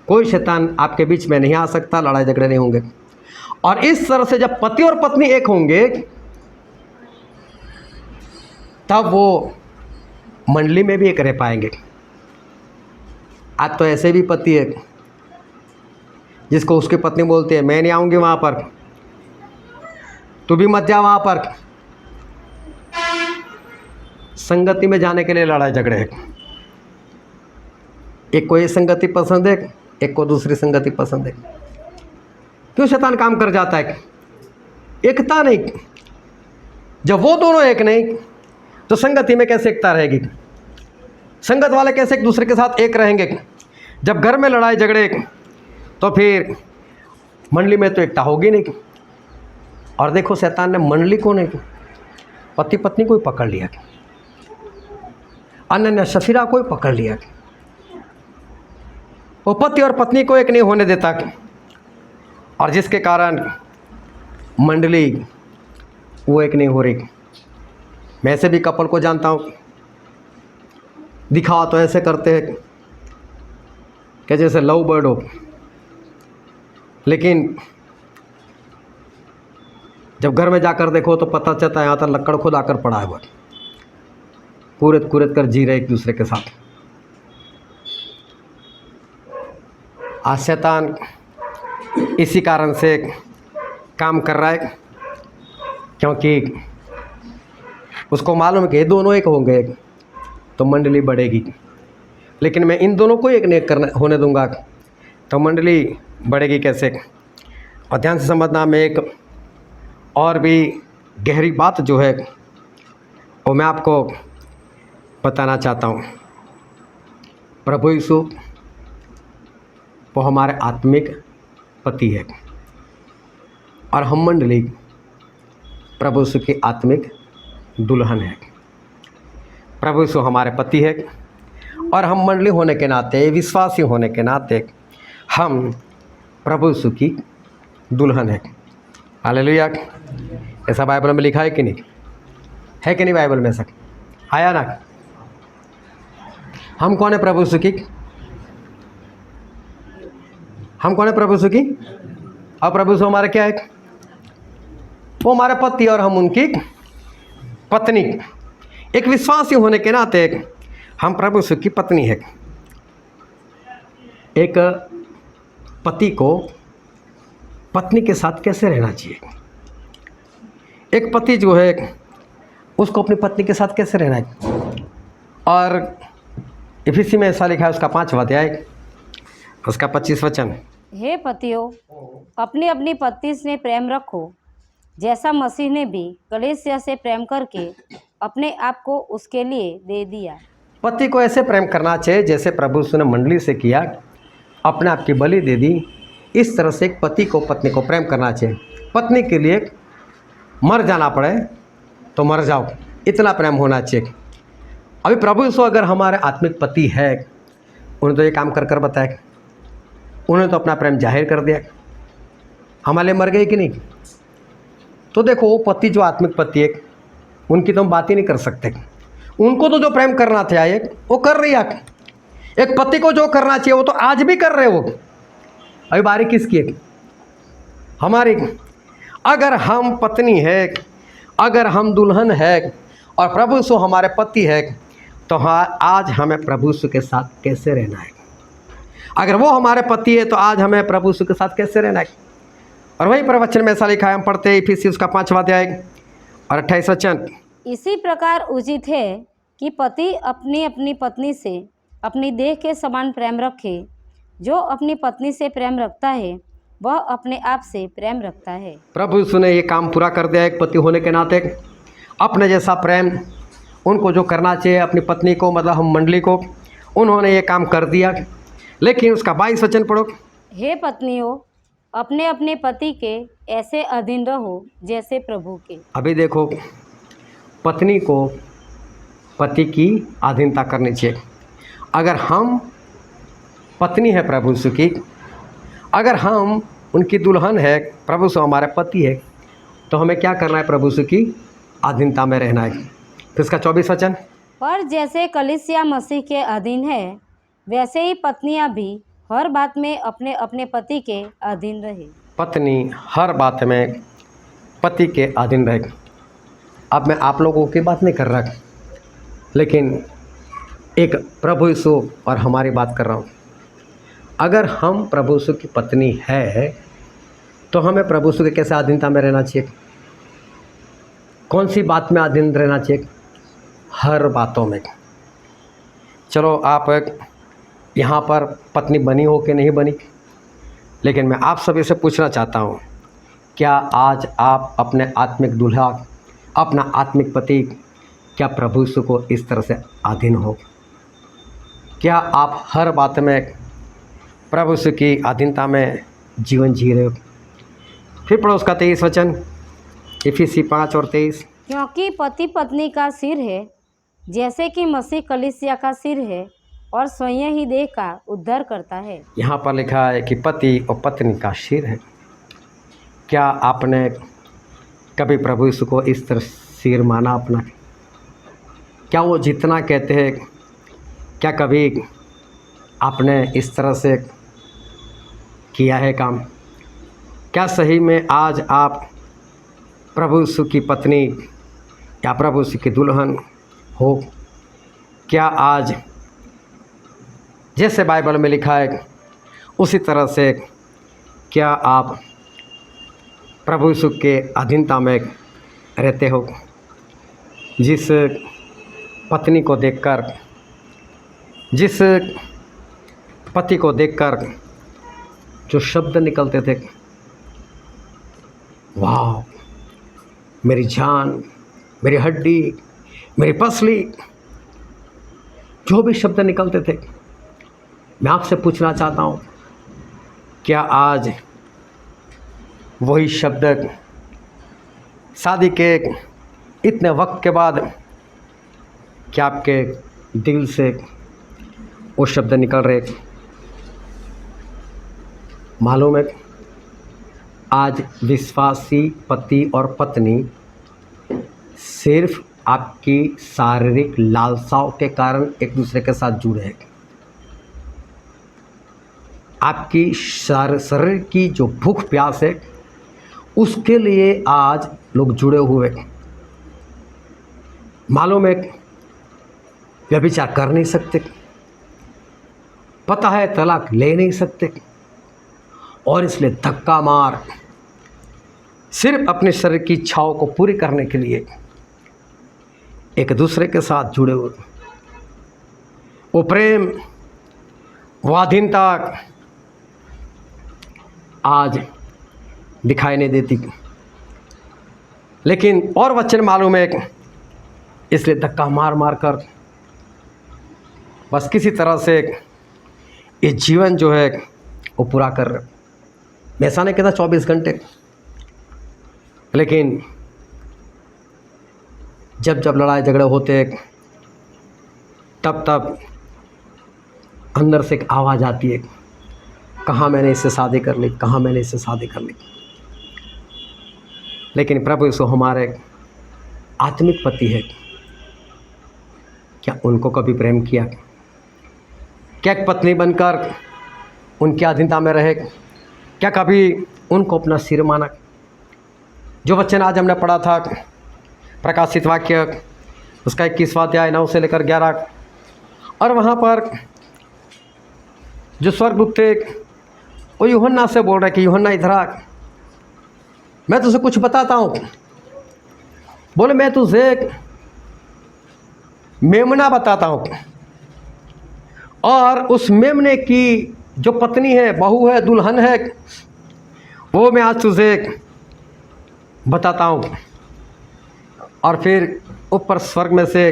कोई शैतान आपके बीच में नहीं आ सकता, लड़ाई झगड़े नहीं होंगे। और इस तरह से जब पति और पत्नी एक होंगे, तब वो मंडली में भी एक रह पाएंगे। आज तो ऐसे भी पति है जिसको उसकी पत्नी बोलती है, मैं नहीं आऊँगी वहाँ पर, तू भी मत जा वहाँ पर। संगति में जाने के लिए लड़ाई झगड़े है। एक को ये संगति पसंद है, एक को दूसरी संगति पसंद है। क्यों शैतान काम कर जाता है? एकता नहीं। जब वो दोनों एक नहीं तो संगति में कैसे एकता रहेगी? संगत वाले कैसे एक दूसरे के साथ एक रहेंगे? जब घर में लड़ाई झगड़े तो फिर मंडली में तो एकता होगी नहीं। और देखो शैतान ने मंडली को नहीं, पति पत्नी को ही पकड़ लिया, अन्य सफीरा को ही पकड़ लिया। वो पति और पत्नी को एक नहीं होने देता, और जिसके कारण मंडली वो एक नहीं हो रही। मैं ऐसे भी कपल को जानता हूँ, दिखावा तो ऐसे करते हैं कि जैसे लव बर्ड हो, लेकिन जब घर में जाकर देखो तो पता चलता है यहाँ तक लक्कड़ खुद आकर पड़ा है। वो कूरत कूरत कर जी रहे एक दूसरे के साथ। आज शैतान इसी कारण से काम कर रहा है, क्योंकि उसको मालूम है कि ये दोनों एक होंगे तो मंडली बढ़ेगी, लेकिन मैं इन दोनों को एक नहीं करना होने दूंगा तो मंडली बढ़ेगी कैसे? और ध्यान से समझना, मैं एक और भी गहरी बात जो है वो मैं आपको बताना चाहता हूँ। प्रभु यीशु वो हमारे आत्मिक पति है, और हम मंडली प्रभु यीशु की आत्मिक दुल्हन है। प्रभु यीशु हमारे पति है, और हम मंडली होने के नाते, विश्वासी होने के नाते हम प्रभु यीशु की दुल्हन है। हालेलुया। ऐसा बाइबल में लिखा है कि नहीं? है कि नहीं बाइबल में? ऐसा आया ना? हम कौन है प्रभु यीशु की? हम कौन है प्रभु यीशु की? और प्रभु यीशु हमारे क्या है? वो हमारे पति और हम उनकी पत्नी। एक विश्वासी होने के नाते हम प्रभु यीशु की पत्नी है। एक पति को पत्नी के साथ कैसे रहना चाहिए? एक पति जो है उसको अपनी पत्नी के साथ कैसे रहना है? और इफिसी में ऐसा लिखा है, उसका 5वां अध्याय, उसका 25 वचन। हे पतियों, अपनी अपनी पत्नी से प्रेम रखो, जैसा मसीह ने भी कलीसिया से प्रेम करके अपने आप को उसके लिए दे दिया। पति को ऐसे प्रेम करना चाहिए जैसे प्रभु यीशु ने मंडली से किया, अपने आप की बलि दे दी। इस तरह से एक पति को पत्नी को प्रेम करना चाहिए। पत्नी के लिए मर जाना पड़े तो मर जाओ, इतना प्रेम होना चाहिए। अभी प्रभु यीशु अगर हमारे आत्मिक पति है, उन्होंने तो ये काम कर कर बताया, उन्होंने तो अपना प्रेम जाहिर कर दिया, हमारे लिए मर गए कि नहीं? तो देखो वो पति जो आत्मिक पति है, उनकी तो हम बात ही नहीं कर सकते। उनको तो जो प्रेम करना था एक वो कर रही है। एक पति को जो करना चाहिए वो तो आज भी कर रहे हो। अभी बारी किसकी है? हमारी। अगर हम पत्नी है, अगर हम दुल्हन है और प्रभु यीशु हमारे पति है, तो हाँ, आज हमें प्रभु यीशु के साथ कैसे रहना है? अगर वो हमारे पति है तो आज हमें प्रभु यीशु के साथ कैसे रहना है? और वही प्रवचन में ऐसा लिखा है, हम पढ़ते हैं इफिसी उसका 5वां अध्याय और 28 वचन। इसी प्रकार उचित है कि पति अपनी अपनी पत्नी से अपनी देह के समान प्रेम रखे। जो अपनी पत्नी से प्रेम रखता है वह अपने आप से प्रेम रखता है। प्रभु यीशु ने ये काम पूरा कर दिया। एक पति होने के नाते अपने जैसा प्रेम उनको जो करना चाहिए अपनी पत्नी को, मतलब हम मंडली को, उन्होंने ये काम कर दिया। लेकिन उसका 22 वचन पढ़ो। हे पत्नियों, अपने अपने पति के ऐसे अधीन रहो जैसे प्रभु के। अभी देखो, पत्नी को पति की अधीनता करनी चाहिए। अगर हम पत्नी है प्रभु यीशु की, अगर हम उनकी दुल्हन है, प्रभु यीशु हमारे पति है, तो हमें क्या करना है? प्रभु यीशु की अधीनता में रहना है। फिर इसका 24 वचन। पर जैसे कलीसिया मसीह के अधीन है, वैसे ही पत्नियां भी हर बात में अपने अपने पति के अधीन रहे। पत्नी हर बात में पति के अधीन रहे। अब मैं आप लोगों की बात नहीं कर रहा, लेकिन एक प्रभु यीशु और हमारी बात कर रहा हूँ। अगर हम प्रभु यीशु की पत्नी है तो हमें प्रभु यीशु के कैसे अधीनता में रहना चाहिए? कौन सी बात में अधीन रहना चाहिए? हर बातों में। चलो, आप यहाँ पर पत्नी बनी हो कि नहीं बनी, लेकिन मैं आप सभी से पूछना चाहता हूँ, क्या आज आप अपने आत्मिक दूल्हा अपना आत्मिक पति क्या प्रभु यीशु को इस तरह से अधीन हो? क्या आप हर बात में प्रभु यीशु की अधीनता में जीवन जी रहे हो? फिर पढ़ो उसका 23 वचन, इफिसी 5 और 23। क्योंकि पति पत्नी का सिर है, जैसे कि मसीह कलीसिया का सिर है और स्वयं ही देह का उद्धार करता है। यहाँ पर लिखा है कि पति और पत्नी का सिर है। क्या आपने कभी प्रभु यीशु को इस तरह सिर माना अपना? क्या वो जितना कहते हैं, क्या कभी आपने इस तरह से किया है काम? क्या सही में आज आप प्रभु यीशु की पत्नी या प्रभु यीशु की दुल्हन हो? क्या आज जैसे बाइबल में लिखा है उसी तरह से क्या आप प्रभु यीशु के अधीनता में रहते हो? जिस पत्नी को देखकर, जिस पति को देखकर जो शब्द निकलते थे, वाह, मेरी जान, मेरी हड्डी, मेरी पसली, जो भी शब्द निकलते थे, मैं आपसे पूछना चाहता हूँ, क्या आज वही शब्द शादी के इतने वक्त के बाद क्या आपके दिल से वो शब्द निकल रहे? मालूम है, आज विश्वासी पति और पत्नी सिर्फ आपकी शारीरिक लालसाओं के कारण एक दूसरे के साथ जुड़े हैं। आपकी शरीर की जो भूख प्यास है उसके लिए आज लोग जुड़े हुए। मालूम है, व्यभिचार कर नहीं सकते, पता है तलाक ले नहीं सकते, और इसलिए धक्का मार सिर्फ अपने शरीर की इच्छाओं को पूरी करने के लिए एक दूसरे के साथ जुड़े हुए। वो प्रेम, वो अधीनता आज दिखाई नहीं देती। लेकिन और वचन मालूम है, इसलिए धक्का मार मार कर बस किसी तरह से ये जीवन जो है वो पूरा कर रहे। मैं ऐसा नहीं कहता 24 घंटे, लेकिन जब जब लड़ाई झगड़े होते तब तब अंदर से एक आवाज़ आती है, कहाँ मैंने इससे शादी कर ली, कहाँ मैंने इससे शादी कर ली। लेकिन प्रभु यीशु हमारे आत्मिक पति है, क्या उनको कभी प्रेम किया? क्या एक पत्नी बनकर उनकी अधीनता में रहे? क्या कभी उनको अपना सिर माना? जो वचन आज हमने पढ़ा था प्रकाशित वाक्य उसका 21वां अध्याय 9 से लेकर 11, और वहाँ पर जो स्वर्गदूत थे वो यूहन्ना से बोल रहे कि यूहन्ना इधर आ, मैं तुझे कुछ बताता हूँ। बोले मैं तुझे एक मेमना बताता हूँ, और उस मेमने की जो पत्नी है, बहू है, दुल्हन है, वो मैं आज तुझे बताता हूँ। और फिर ऊपर स्वर्ग में से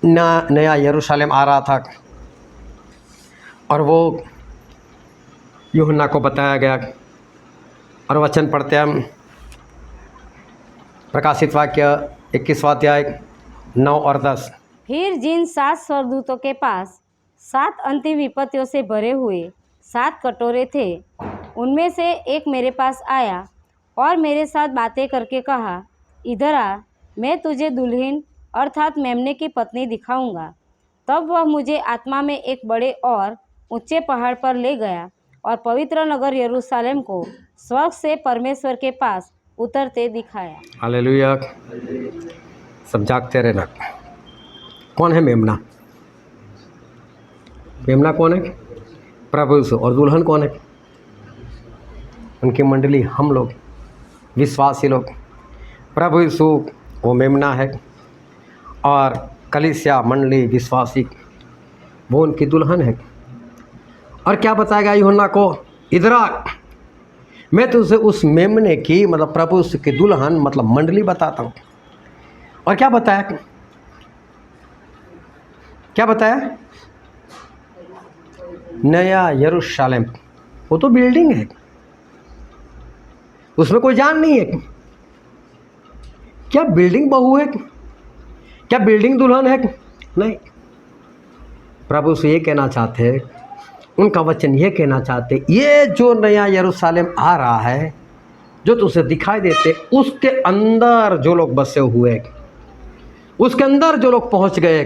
नया यरूशलेम आ रहा था, और वो यूहन्ना को बताया गया। और वचन पढ़ते हम प्रकाशित वाक्य 21वां अध्याय 9 और 10। फिर जिन 7 स्वर्गदूतों के पास 7 अंतिम विपत्तियों से भरे हुए 7 कटोरे थे, उनमें से एक मेरे पास आया और मेरे साथ बातें करके कहा, इधर आ, मैं तुझे दुल्हन अर्थात मेमने की पत्नी दिखाऊंगा। तब वह मुझे आत्मा में एक बड़े और ऊंचे पहाड़ पर ले गया और पवित्र नगर यरूशलेम को स्वर्ग से परमेश्वर के पास उतरते दिखाया। हालेलुया। सब जागते रहना। कौन है मेमना? मेमना कौन है? प्रभु यीशु। और दुल्हन कौन है? उनकी मंडली, हम लोग विश्वासी लोग। प्रभु यीशु वो मेमना है, और कलीसिया मंडली विश्वासी वो उनकी दुल्हन है। और क्या बताएगा यूहन्ना को? इधर आ, मैं तुझे उस मेमने की मतलब प्रभु की दुल्हन मतलब मंडली बताता हूँ। और क्या बताया, क्या बताया? नया यरूशलेम। वो तो बिल्डिंग है, उसमें कोई जान नहीं है। क्या बिल्डिंग बहू है? क्या बिल्डिंग दुल्हन है? नहीं। प्रभु से ये कहना चाहते हैं, उनका वचन ये कहना चाहते, ये जो नया यरूशलेम आ रहा है, जो तुझे दिखाई देते, उसके अंदर जो लोग बसे हुए, उसके अंदर जो लोग पहुंच गए,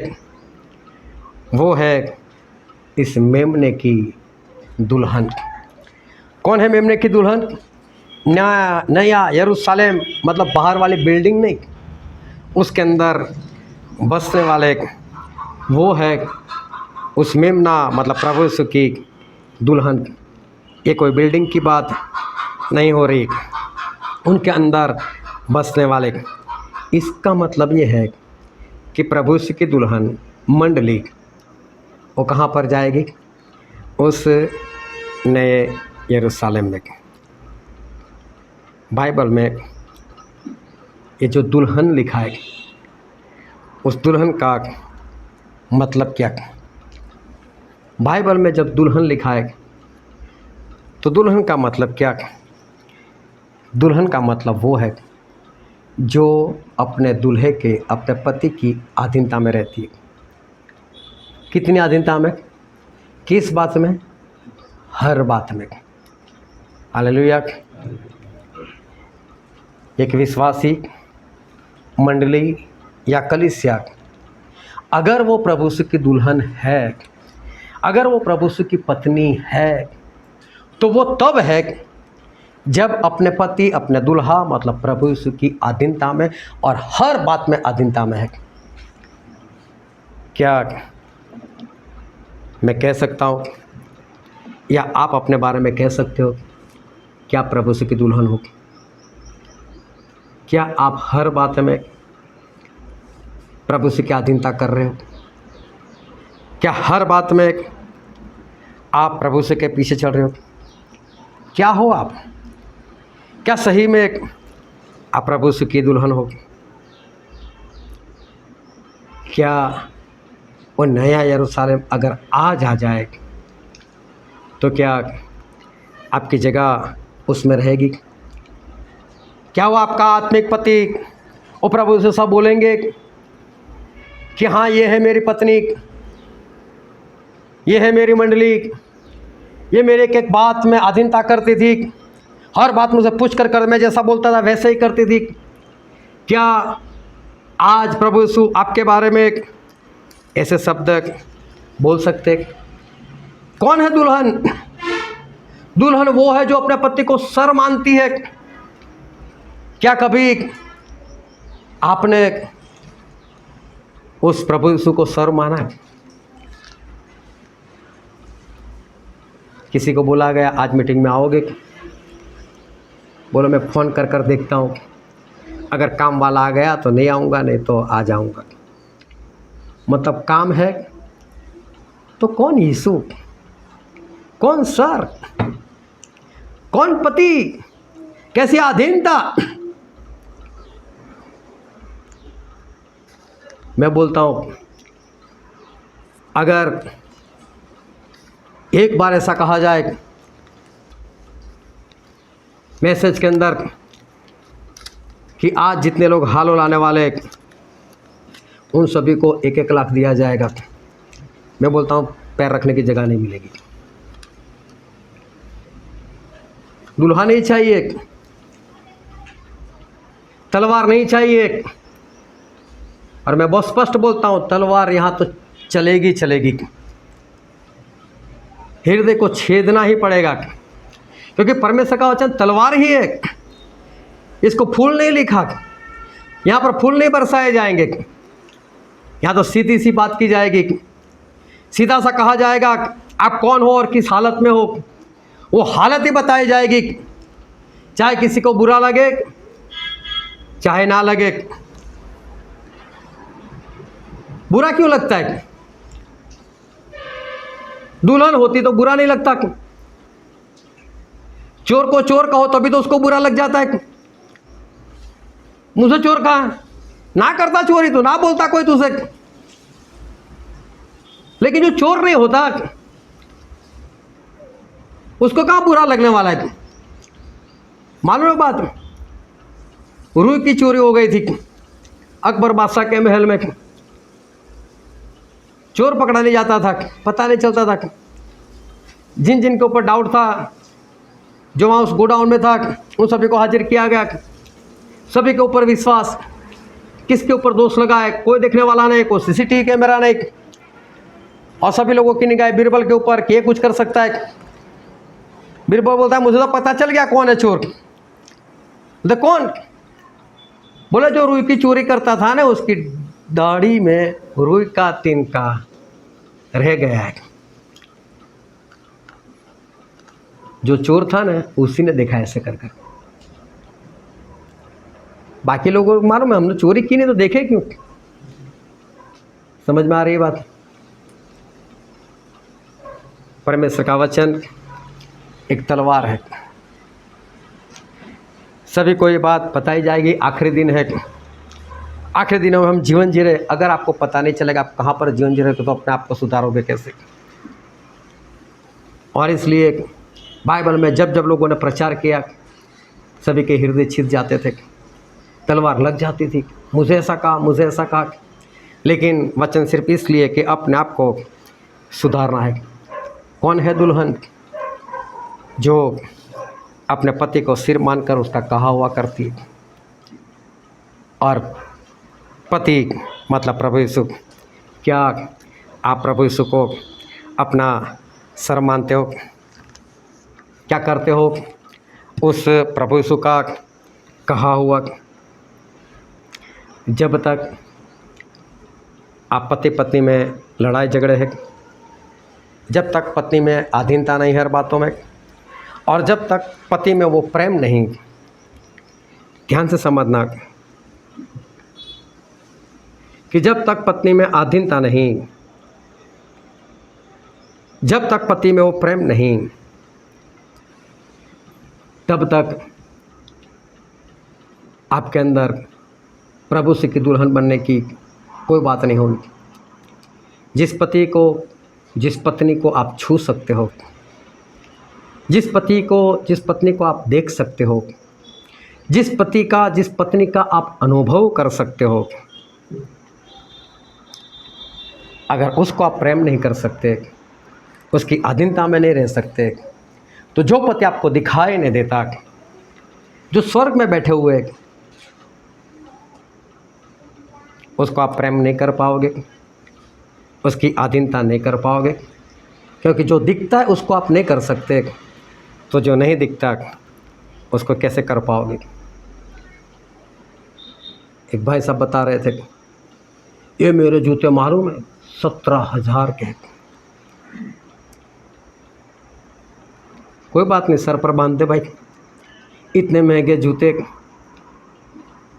वो है इस मेमने की दुल्हन। कौन है मेमने की दुल्हन? नया यरूशलेम मतलब बाहर वाली बिल्डिंग नहीं, उसके अंदर बसने वाले वो है उस मेमना मतलब प्रभु यीशु की दुल्हन। ये कोई बिल्डिंग की बात नहीं हो रही, उनके अंदर बसने वाले। इसका मतलब ये है कि प्रभु यीशु की दुल्हन मंडली वो कहाँ पर जाएगी? उस नए यरूशलेम में। बाइबल में ये जो दुल्हन लिखा है, उस दुल्हन का मतलब क्या? बाइबल में जब दुल्हन लिखा है तो दुल्हन का मतलब क्या? दुल्हन का मतलब वो है जो अपने दूल्हे के, अपने पति की अधीनता में रहती है। कितनी अधीनता में? किस बात में? हर बात में। हालेलुया। एक विश्वासी मंडली या कलीसिया अगर वो प्रभु यीशु की दुल्हन है, अगर वो प्रभु यीशु की पत्नी है, तो वो तब है जब अपने पति, अपने दुल्हा मतलब प्रभु यीशु की अधीनता में और हर बात में अधीनता में है। क्या मैं कह सकता हूँ या आप अपने बारे में कह सकते हो क्या प्रभु यीशु की दुल्हन हो? क्या आप हर बात में प्रभु यीशु की अधीनता कर रहे हो? क्या हर बात में आप प्रभु यीशु के पीछे चल रहे हो? क्या हो आप? क्या सही में आप प्रभु यीशु की दुल्हन हो? क्या वो नया यरूशलेम अगर आज आ जाए तो क्या आपकी जगह उसमें रहेगी? क्या वो आपका आत्मिक पति वो प्रभु यीशु सब बोलेंगे कि हाँ ये है मेरी पत्नी, ये है मेरी मंडली, ये मेरे एक बात में अधीनता करती थी, हर बात मुझे पूछ कर मैं जैसा बोलता था वैसे ही करती थी? क्या आज प्रभु यीशु आपके बारे में ऐसे शब्द बोल सकते? कौन है दुल्हन? दुल्हन वो है जो अपने पति को सर मानती है। क्या कभी आपने उस प्रभु यीशु को सर माना है? किसी को बोला गया आज मीटिंग में आओगे? बोलो मैं फ़ोन कर देखता हूँ, अगर काम वाला आ गया तो नहीं आऊँगा, नहीं तो आ जाऊँगा। मतलब काम है तो कौन यीशु, कौन सर, कौन पति, कैसी अधीनता? मैं बोलता हूँ अगर एक बार ऐसा कहा जाए मैसेज के अंदर कि आज जितने लोग हालो लाने वाले उन सभी को 1-1 लाख दिया जाएगा, मैं बोलता हूँ पैर रखने की जगह नहीं मिलेगी। दुल्हा नहीं चाहिए, तलवार नहीं चाहिए, और मैं बहुत स्पष्ट बोलता हूँ तलवार यहाँ तो चलेगी चलेगी, हृदय को छेदना ही पड़ेगा, क्योंकि परमेश्वर का वचन तलवार ही है। इसको फूल नहीं लिखा, यहाँ पर फूल नहीं बरसाए जाएंगे, यहाँ तो सीधी सी बात की जाएगी, सीधा सा कहा जाएगा आप कौन हो और किस हालत में हो, वो हालत ही बताई जाएगी, चाहे किसी को बुरा लगे चाहे ना लगे। बुरा क्यों लगता है? दुल्हन होती तो बुरा नहीं लगता। चोर को चोर कहो तभी तो उसको बुरा लग जाता है। मुझे चोर कहा, ना करता चोरी तो ना बोलता कोई तुझे। लेकिन जो चोर नहीं होता उसको कहां बुरा लगने वाला है। मालूम है बात, रुई की चोरी हो गई थी अकबर बादशाह के महल में। चोर पकड़ा नहीं जाता था, पता नहीं चलता था। जिन जिन के ऊपर डाउट था, जो वहाँ उस गोडाउन में था, उन सभी को हाजिर किया गया। सभी के ऊपर विश्वास, किसके ऊपर दोष लगा है, कोई देखने वाला नहीं, कोई सीसीटीवी कैमरा नहीं। और सभी लोगों की निगाह बीरबल के ऊपर कि ये कुछ कर सकता है। बीरबल बोलता है मुझे तो पता चल गया कौन है चोर। बोलते कौन? बोले जो रुई की चोरी करता था ना, उसकी दाढ़ी में रुई का तिनका रह गया है। जो चोर था ना उसी ने देखा ऐसे कर कर। बाकी लोगों को मालूम है हमने चोरी की नहीं तो देखे क्यों? समझ में आ रही है बात? परमेश्वर का वचन एक तलवार है। सभी को ये बात बताई जाएगी। आखिरी दिन है, आखिरी दिनों में हम जीवन जी रहे। अगर आपको पता नहीं चलेगा आप कहाँ पर जीवन जी रहे तो अपने आप को सुधारोगे कैसे? और इसलिए बाइबल में जब जब लोगों ने प्रचार किया, सभी के हृदय छिद जाते थे, तलवार लग जाती थी। मुझे ऐसा कहा, मुझे ऐसा कहा। लेकिन वचन सिर्फ इसलिए कि अपने आप को सुधारना है। कौन है दुल्हन? जो अपने पति को सिर मानकर उसका कहा हुआ करती है। और पति मतलब प्रभु यीशु। क्या आप प्रभु यीशु को अपना सर मानते हो? क्या करते हो उस प्रभु यीशु का कहा हुआ? जब तक आप पति पत्नी में लड़ाई झगड़े हैं, जब तक पत्नी में अधीनता नहीं है हर बातों में, और जब तक पति में वो प्रेम नहीं, ध्यान से समझना कि जब तक पत्नी में अधीनता नहीं, जब तक पति में वो प्रेम नहीं, तब तक आपके अंदर प्रभु से की दुल्हन बनने की कोई बात नहीं होगी। जिस पति को, जिस पत्नी को आप छू सकते हो, जिस पति को, जिस पत्नी को आप देख सकते हो, जिस पति का, जिस पत्नी का आप अनुभव कर सकते हो, अगर उसको आप प्रेम नहीं कर सकते, उसकी अधीनता में नहीं रह सकते, तो जो पति आपको दिखाई नहीं देता, जो स्वर्ग में बैठे हुए, उसको आप प्रेम नहीं कर पाओगे, उसकी अधीनता नहीं कर पाओगे। क्योंकि जो दिखता है उसको आप नहीं कर सकते, तो जो नहीं दिखता उसको कैसे कर पाओगे? एक भाई साहब बता रहे थे, ये मेरे जूते मालूम है 17,000 के। कोई बात नहीं, सर पर बांध दे भाई। इतने महंगे जूते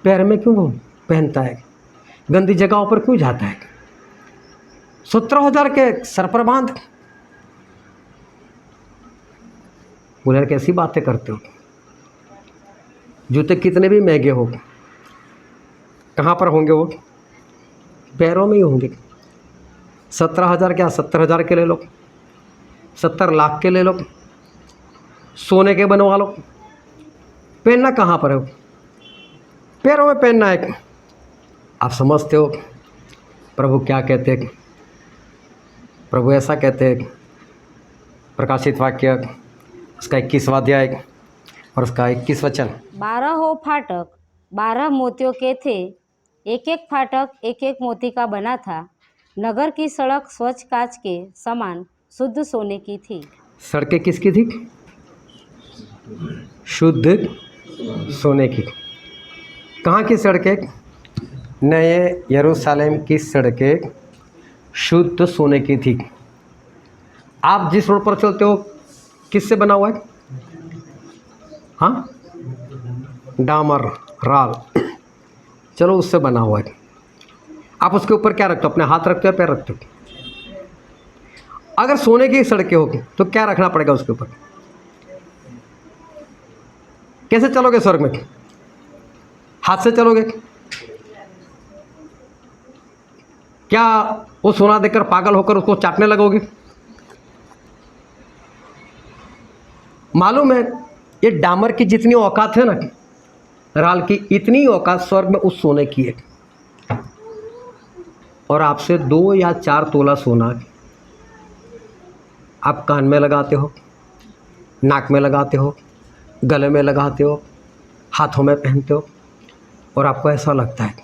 पैर में क्यों पहनता है? गंदी जगहों पर क्यों जाता है? 17,000 के सर पर बांध। बोले कैसी बातें करते हो? जूते कितने भी महंगे हो, कहाँ पर होंगे वो? पैरों में ही होंगे। 17,000 क्या, 70,000 के ले लो, 70 लाख के ले लो, सोने के बनवा लो। पहनना कहाँ पर है? पैरों में पहनना है। आप समझते हो प्रभु क्या कहते हैं? प्रभु ऐसा कहते हैं, प्रकाशित वाक्य उसका 21वां अध्याय और उसका 21 वचन। 12 हो फाटक 12 मोतियों के थे, एक एक फाटक एक एक मोती का बना था। नगर की सड़क स्वच्छ कांच के समान शुद्ध सोने की थी। सड़कें किसकी थी? शुद्ध सोने की। कहाँ की सड़कें? नए यरूशलेम की सड़कें शुद्ध सोने की थी। आप जिस रोड पर चलते हो किससे बना हुआ है? हाँ, डामर, राल, चलो उससे बना हुआ है। आप उसके ऊपर क्या रखते हो? अपने हाथ रखते हो, पैर रखते हो? अगर सोने की सड़कें होगी तो क्या रखना पड़ेगा उसके ऊपर? कैसे चलोगे स्वर्ग में? हाथ से चलोगे? क्या वो सोना देखकर पागल होकर उसको चाटने लगोगे? मालूम है, ये डामर की जितनी औकात है ना राल की, इतनी औकात स्वर्ग में उस सोने की है। और आपसे 2 या 4 तोला सोना आप कान में लगाते हो, नाक में लगाते हो, गले में लगाते हो, हाथों में पहनते हो, और आपको ऐसा लगता है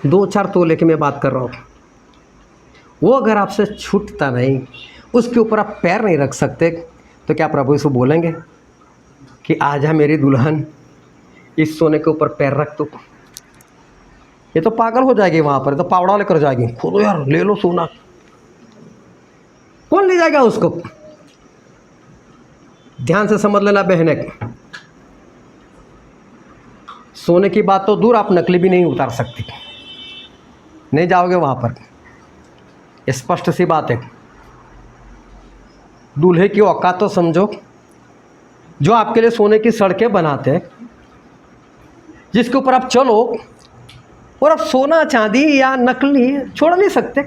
2-4 तोले की मैं बात कर रहा हूँ, वो अगर आपसे छूटता नहीं, उसके ऊपर आप पैर नहीं रख सकते, तो क्या प्रभु यीशु बोलेंगे कि आजा मेरी दुल्हन, इस सोने के ऊपर पैर रख तू? ये तो पागल हो जाएगी वहाँ पर, तो पावड़ा लेकर जाएगी, खोलो यार ले लो सोना। कौन ले जाएगा उसको? ध्यान से समझ लेना बहने, सोने की बात तो दूर, आप नकली भी नहीं उतार सकते, नहीं जाओगे वहाँ पर। स्पष्ट सी बात है। दूल्हे की औकात तो समझो, जो आपके लिए सोने की सड़कें बनाते हैं, जिसके ऊपर आप चलो, और आप सोना चांदी या नकली छोड़ नहीं सकते,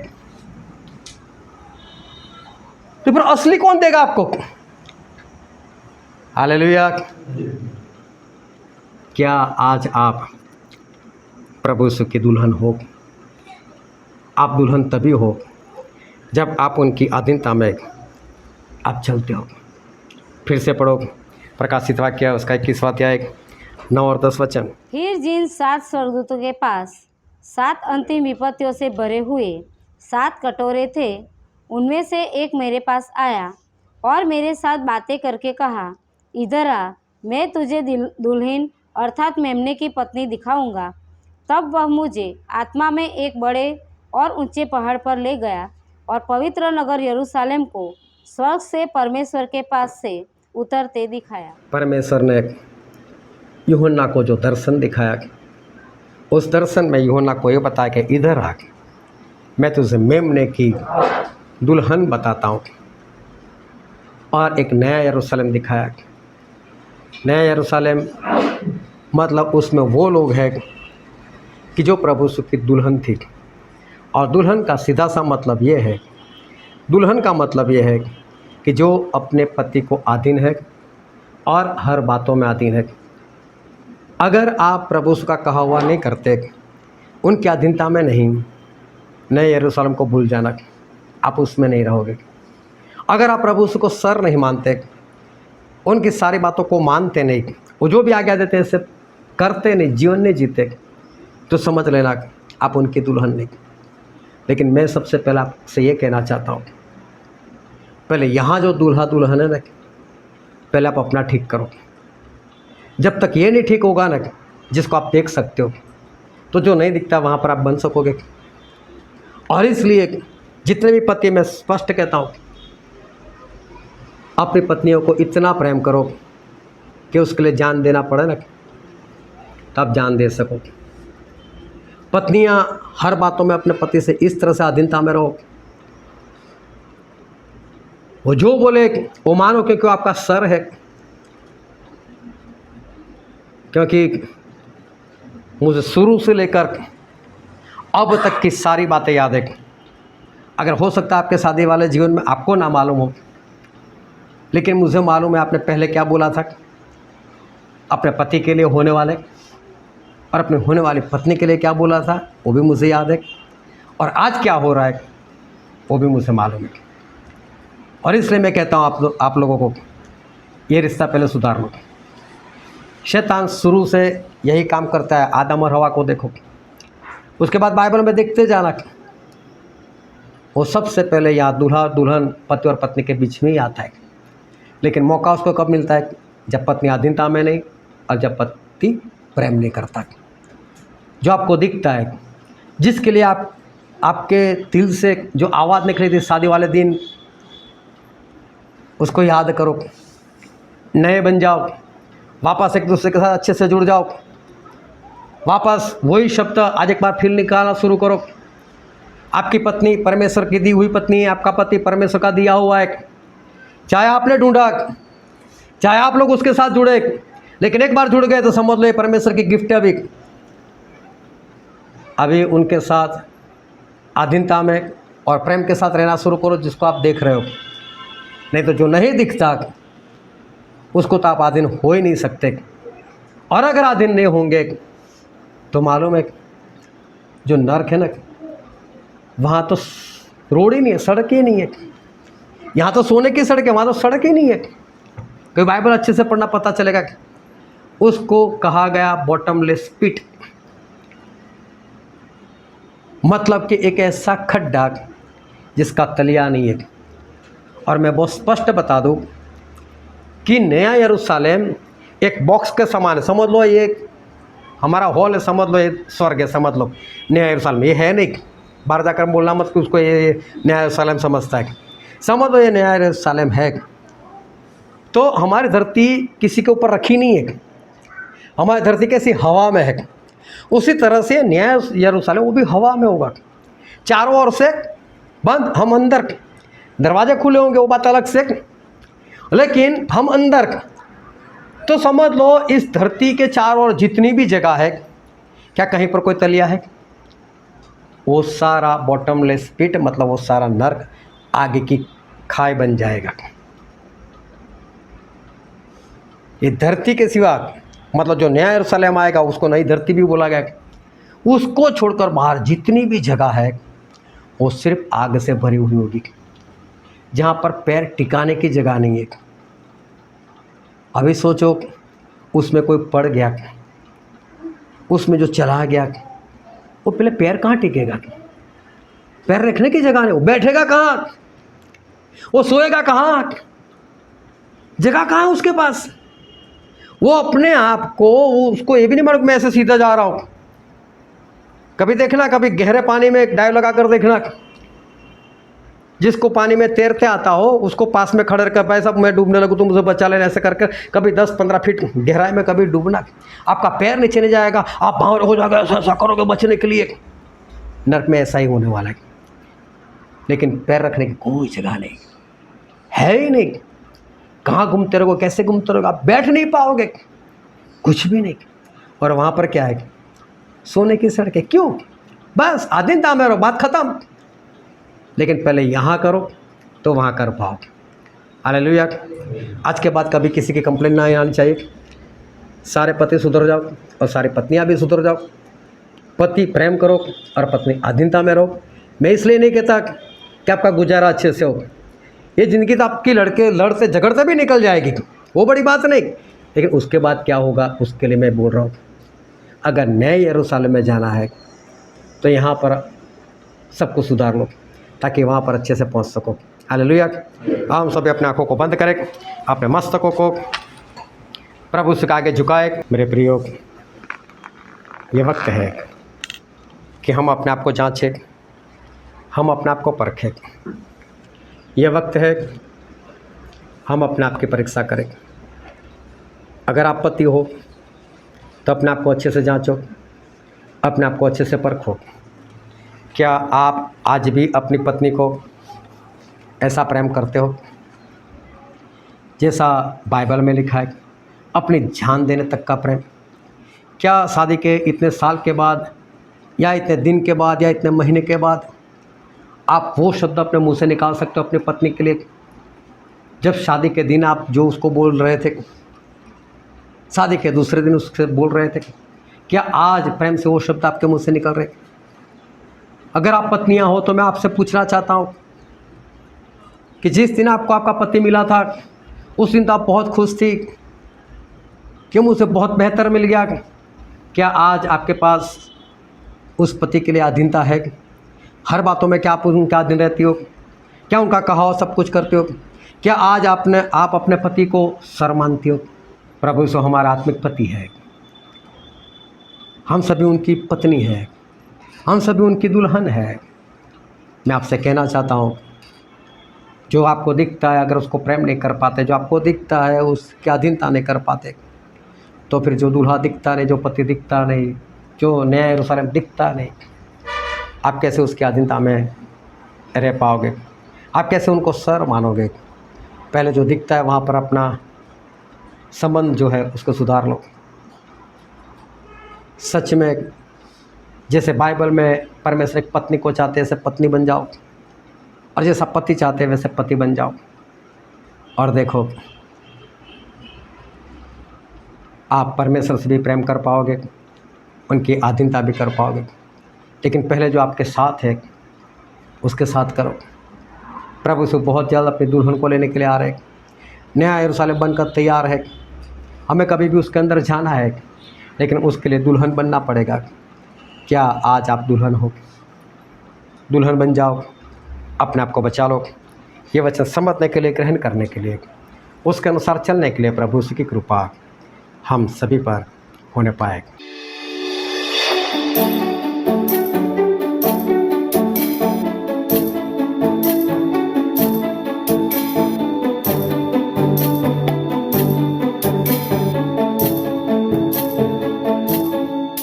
तो फिर असली कौन देगा आपको? हालेलुया। क्या आज आप प्रभु यीशु की दुल्हन हो? आप दुल्हन तभी हो जब आप उनकी अधीनता में आप चलते हो। फिर से पढ़ो प्रकाशित वाक्य उसका 21वां अध्याय 9 और 10 वचन। फिर जिन 7 स्वर्गदूतों के पास 7 अंतिम विपत्तियों से भरे हुए 7 कटोरे थे, उनमें से एक मेरे पास आया और मेरे साथ बातें करके कहा, इधर आ, मैं तुझे दुल्हन अर्थात मेमने की पत्नी दिखाऊंगा। तब वह मुझे आत्मा में एक बड़े और ऊंचे पहाड़ पर ले गया और पवित्र नगर यरूशलेम को स्वर्ग से परमेश्वर के पास से उतरते दिखाया। परमेश्वर ने यूहन्ना को जो दर्शन दिखाया, उस दर्शन में यूहन्ना को ये बताया कि इधर आ, मैं तुझे मेमने की दुल्हन बताता हूँ। और एक नया यरूशलेम दिखाया। नया यरूशलेम मतलब उसमें वो लोग हैं कि जो प्रभु यीशु की दुल्हन थी। और दुल्हन का सीधा सा मतलब ये है, दुल्हन का मतलब ये है कि जो अपने पति को अधीन है और हर बातों में अधीन है। अगर आप प्रभु यीशु का कहा हुआ नहीं करते, उनकी अधीनता में नहीं, नए यरूशलेम को भूल जाना, आप उसमें नहीं रहोगे। अगर आप प्रभु यीशु को सर नहीं मानते, उनकी सारी बातों को मानते नहीं, वो जो भी आज्ञा देते हैं सिर्फ करते नहीं, जीवन नहीं जीते, तो समझ लेना आप उनकी दुल्हन नहीं। लेकिन मैं सबसे पहले आपसे ये कहना चाहता हूँ, पहले यहाँ जो दूल्हा दुल्हन है ना, पहले आप अपना ठीक करो। जब तक ये नहीं ठीक होगा ना, जिसको आप देख सकते हो, तो जो नहीं दिखता वहाँ पर आप बन सकोगे। और इसलिए जितने भी पति, मैं स्पष्ट कहता हूँ, अपनी पत्नियों को इतना प्रेम करो कि उसके लिए जान देना पड़े ना, तब जान दे सको। पत्नियां हर बातों में अपने पति से इस तरह से अधीनता में रहो, वो जो बोले वो मानो, क्योंकि आपका सर है। क्योंकि मुझे शुरू से लेकर अब तक की सारी बातें याद है। अगर हो सकता है आपके शादी वाले जीवन में आपको ना मालूम हो, लेकिन मुझे मालूम है आपने पहले क्या बोला था अपने पति के लिए होने वाले, और अपने होने वाली पत्नी के लिए क्या बोला था, वो भी मुझे याद है। और आज क्या हो रहा है वो भी मुझे मालूम है। और इसलिए मैं कहता हूँ आप लोगों को ये रिश्ता पहले सुधार लो। शैतान शुरू से यही काम करता है। आदम और हवा को देखो, उसके बाद बाइबल में देखते जाना, वो सबसे पहले यहाँ दूल्हा दुल्हन, पति और पत्नी के बीच में ही आता है। लेकिन मौका उसको कब मिलता है? जब पत्नी अधीनता में नहीं और जब पति प्रेम नहीं करता। जो आपको दिखता है, जिसके लिए आपके दिल से जो आवाज़ निकली थी शादी वाले दिन, उसको याद करो, नए बन जाओ, वापस एक दूसरे के साथ अच्छे से जुड़ जाओ, वापस वही शब्द आज एक बार फिर निकालना शुरू करो। आपकी पत्नी परमेश्वर की दी हुई पत्नी है, आपका पति परमेश्वर का दिया हुआ है। चाहे आपने ढूंढा, चाहे आप लोग उसके साथ जुड़े, लेकिन एक बार जुड़ गए तो समझ लो ये परमेश्वर की गिफ्ट है। अभी उनके साथ आधीनता में और प्रेम के साथ रहना शुरू करो, जिसको आप देख रहे हो। नहीं तो जो नहीं दिखता उसको तो आप अधीन हो ही नहीं सकते। और अगर अधीन नहीं होंगे तो मालूम है जो नर्क है ना, वहाँ तो रोड ही नहीं है, सड़क ही नहीं है। यहाँ तो सोने की सड़क है, वहाँ तो सड़क ही नहीं है। कोई बाइबल अच्छे से पढ़ना पता चलेगा कि उसको कहा गया बॉटमलेस पिट, मतलब कि एक ऐसा खड्डा जिसका तलिया नहीं है। और मैं बहुत स्पष्ट बता दूं कि नया यरूशलेम एक बॉक्स के समान है। समझ लो ये हमारा हॉल है, समझ लो ये स्वर्ग है, समझ लो नया यरूशलेम ये है नहीं। बाहर जाकर बोलना मत कि उसको ये नया यरूशलेम समझता है। समझ लो ये नया यरूशलेम है। तो हमारी धरती किसी के ऊपर रखी नहीं है, हमारी धरती कैसी हवा में है। उसी तरह से नया यरूशलेम वो भी हवा में होगा, चारों ओर से बंद, हम अंदर, दरवाजे खुले होंगे वो बात अलग से, लेकिन हम अंदर। तो समझ लो इस धरती के चारों ओर जितनी भी जगह है, क्या कहीं पर कोई तलिया है? वो सारा बॉटमलेस पिट, मतलब वो सारा नर्क आगे की खाई बन जाएगा। ये धरती के सिवा, मतलब जो नया यरूशलेम आएगा उसको नई धरती भी बोला गया। उसको छोड़कर बाहर जितनी भी जगह है वो सिर्फ आग से भरी हुई होगी, जहाँ पर पैर टिकाने की जगह नहीं है। अभी सोचो उसमें कोई पड़ गया, उसमें जो चला गया, वो पहले पैर कहाँ टिकेगा? पैर रखने की जगह नहीं, वो बैठेगा कहाँ? वो सोएगा कहाँ? जगह कहाँ है उसके पास? वो अपने आप को, उसको ये भी नहीं मालूम मैं ऐसे सीधा जा रहा हूँ। कभी देखना, कभी गहरे पानी में एक डाइव लगा कर देखना, जिसको पानी में तैरते आता हो उसको पास में खड़े कर, भाई साहब मैं डूबने लगूँ तो मुझे बचा लेना, ऐसे करके कभी 10-15 फीट गहराई में कभी डूबना, आपका पैर नीचे नहीं जाएगा, आप बाहर हो जाएगा, ऐसा करोगे बचने के लिए। नर्क में ऐसा ही होने वाला है। लेकिन पैर रखने की कोई जगह नहीं है ही नहीं। कहाँ घूमते रहोगे, कैसे घूमते रहोगे, आप बैठ नहीं पाओगे, कुछ भी नहीं। और वहाँ पर क्या है? सोने की सड़क है। क्यों? बस आधीनता में रहो, बात खत्म। लेकिन पहले यहाँ करो तो वहाँ कर पाओगे। हालेलुया। आज के बाद कभी किसी की कंप्लेंट ना आनी चाहिए। सारे पति सुधर जाओ और सारी पत्नियाँ भी सुधर जाओ। पति प्रेम करो और पत्नी अधीनता में रहो। मैं इसलिए नहीं कहता कि आपका गुजारा अच्छे से हो, ये ज़िंदगी तो आपकी लड़ते झगड़ते भी निकल जाएगी, वो बड़ी बात नहीं। लेकिन उसके बाद क्या होगा उसके लिए मैं बोल रहा हूँ। अगर नए यरूशलेम में जाना है तो यहाँ पर सबको सुधार लो ताकि वहाँ पर अच्छे से पहुँच सको। हालेलुया। हम सभी अपने आँखों को बंद करें, अपने मस्तकों को प्रभु से आगे झुकाए। मेरे प्रियो, ये वक्त है कि हम अपने आप को जांचें, हम अपने आप को परखें। यह वक्त है हम अपने आप की परीक्षा करें। अगर आप पति हो तो अपने आप को अच्छे से जांचो, अपने आप को अच्छे से परखो। क्या आप आज भी अपनी पत्नी को ऐसा प्रेम करते हो जैसा बाइबल में लिखा है, अपनी जान देने तक का प्रेम? क्या शादी के इतने साल के बाद या इतने दिन के बाद या इतने महीने के बाद आप वो शब्द अपने मुंह से निकाल सकते हो अपनी पत्नी के लिए, जब शादी के दिन आप जो उसको बोल रहे थे, शादी के दूसरे दिन उससे बोल रहे थे? क्या आज प्रेम से वो शब्द आपके मुंह से निकल रहे? अगर आप पत्नियां हो तो मैं आपसे पूछना चाहता हूं कि जिस दिन आपको आपका पति मिला था उस दिन तो आप बहुत खुश थी कि मुझसे बहुत बेहतर मिल गया। क्या आज आपके पास उस पति के लिए अधीनता है? हर बातों में क्या आप उनका अधीन रहती हो? क्या उनका कहा हो सब कुछ करते हो? क्या आज आप अपने पति को सर मानती हो? प्रभु यीशु हमारा आत्मिक पति है, हम सभी उनकी पत्नी है, हम सभी उनकी दुल्हन है। मैं आपसे कहना चाहता हूँ, जो आपको दिखता है अगर उसको प्रेम नहीं कर पाते, जो आपको दिखता है उसकी अधीनता नहीं कर पाते, तो फिर जो दूल्हा दिखता नहीं, जो पति दिखता नहीं, जो नया यरूशलेम दिखता नहीं, आप कैसे उसकी अधीनता में रह पाओगे? आप कैसे उनको सर मानोगे? पहले जो दिखता है वहाँ पर अपना संबंध जो है उसको सुधार लो। सच में जैसे बाइबल में परमेश्वर एक पत्नी को चाहते हैं, ऐसे पत्नी बन जाओ, और जैसा पति चाहते हैं वैसे पति बन जाओ। और देखो, आप परमेश्वर से भी प्रेम कर पाओगे, उनकी अधीनता भी कर पाओगे। लेकिन पहले जो आपके साथ है उसके साथ करो। प्रभु से बहुत जल्द अपनी दुल्हन को लेने के लिए आ रहे हैं। नया यरूशलेम बनकर तैयार है। हमें कभी भी उसके अंदर जाना है, लेकिन उसके लिए दुल्हन बनना पड़ेगा। क्या आज आप दुल्हन हो? दुल्हन बन जाओ, अपने आप को बचा लो। ये वचन समझने के लिए, ग्रहण करने के लिए, उसके अनुसार चलने के लिए प्रभु की कृपा हम सभी पर होने पाए।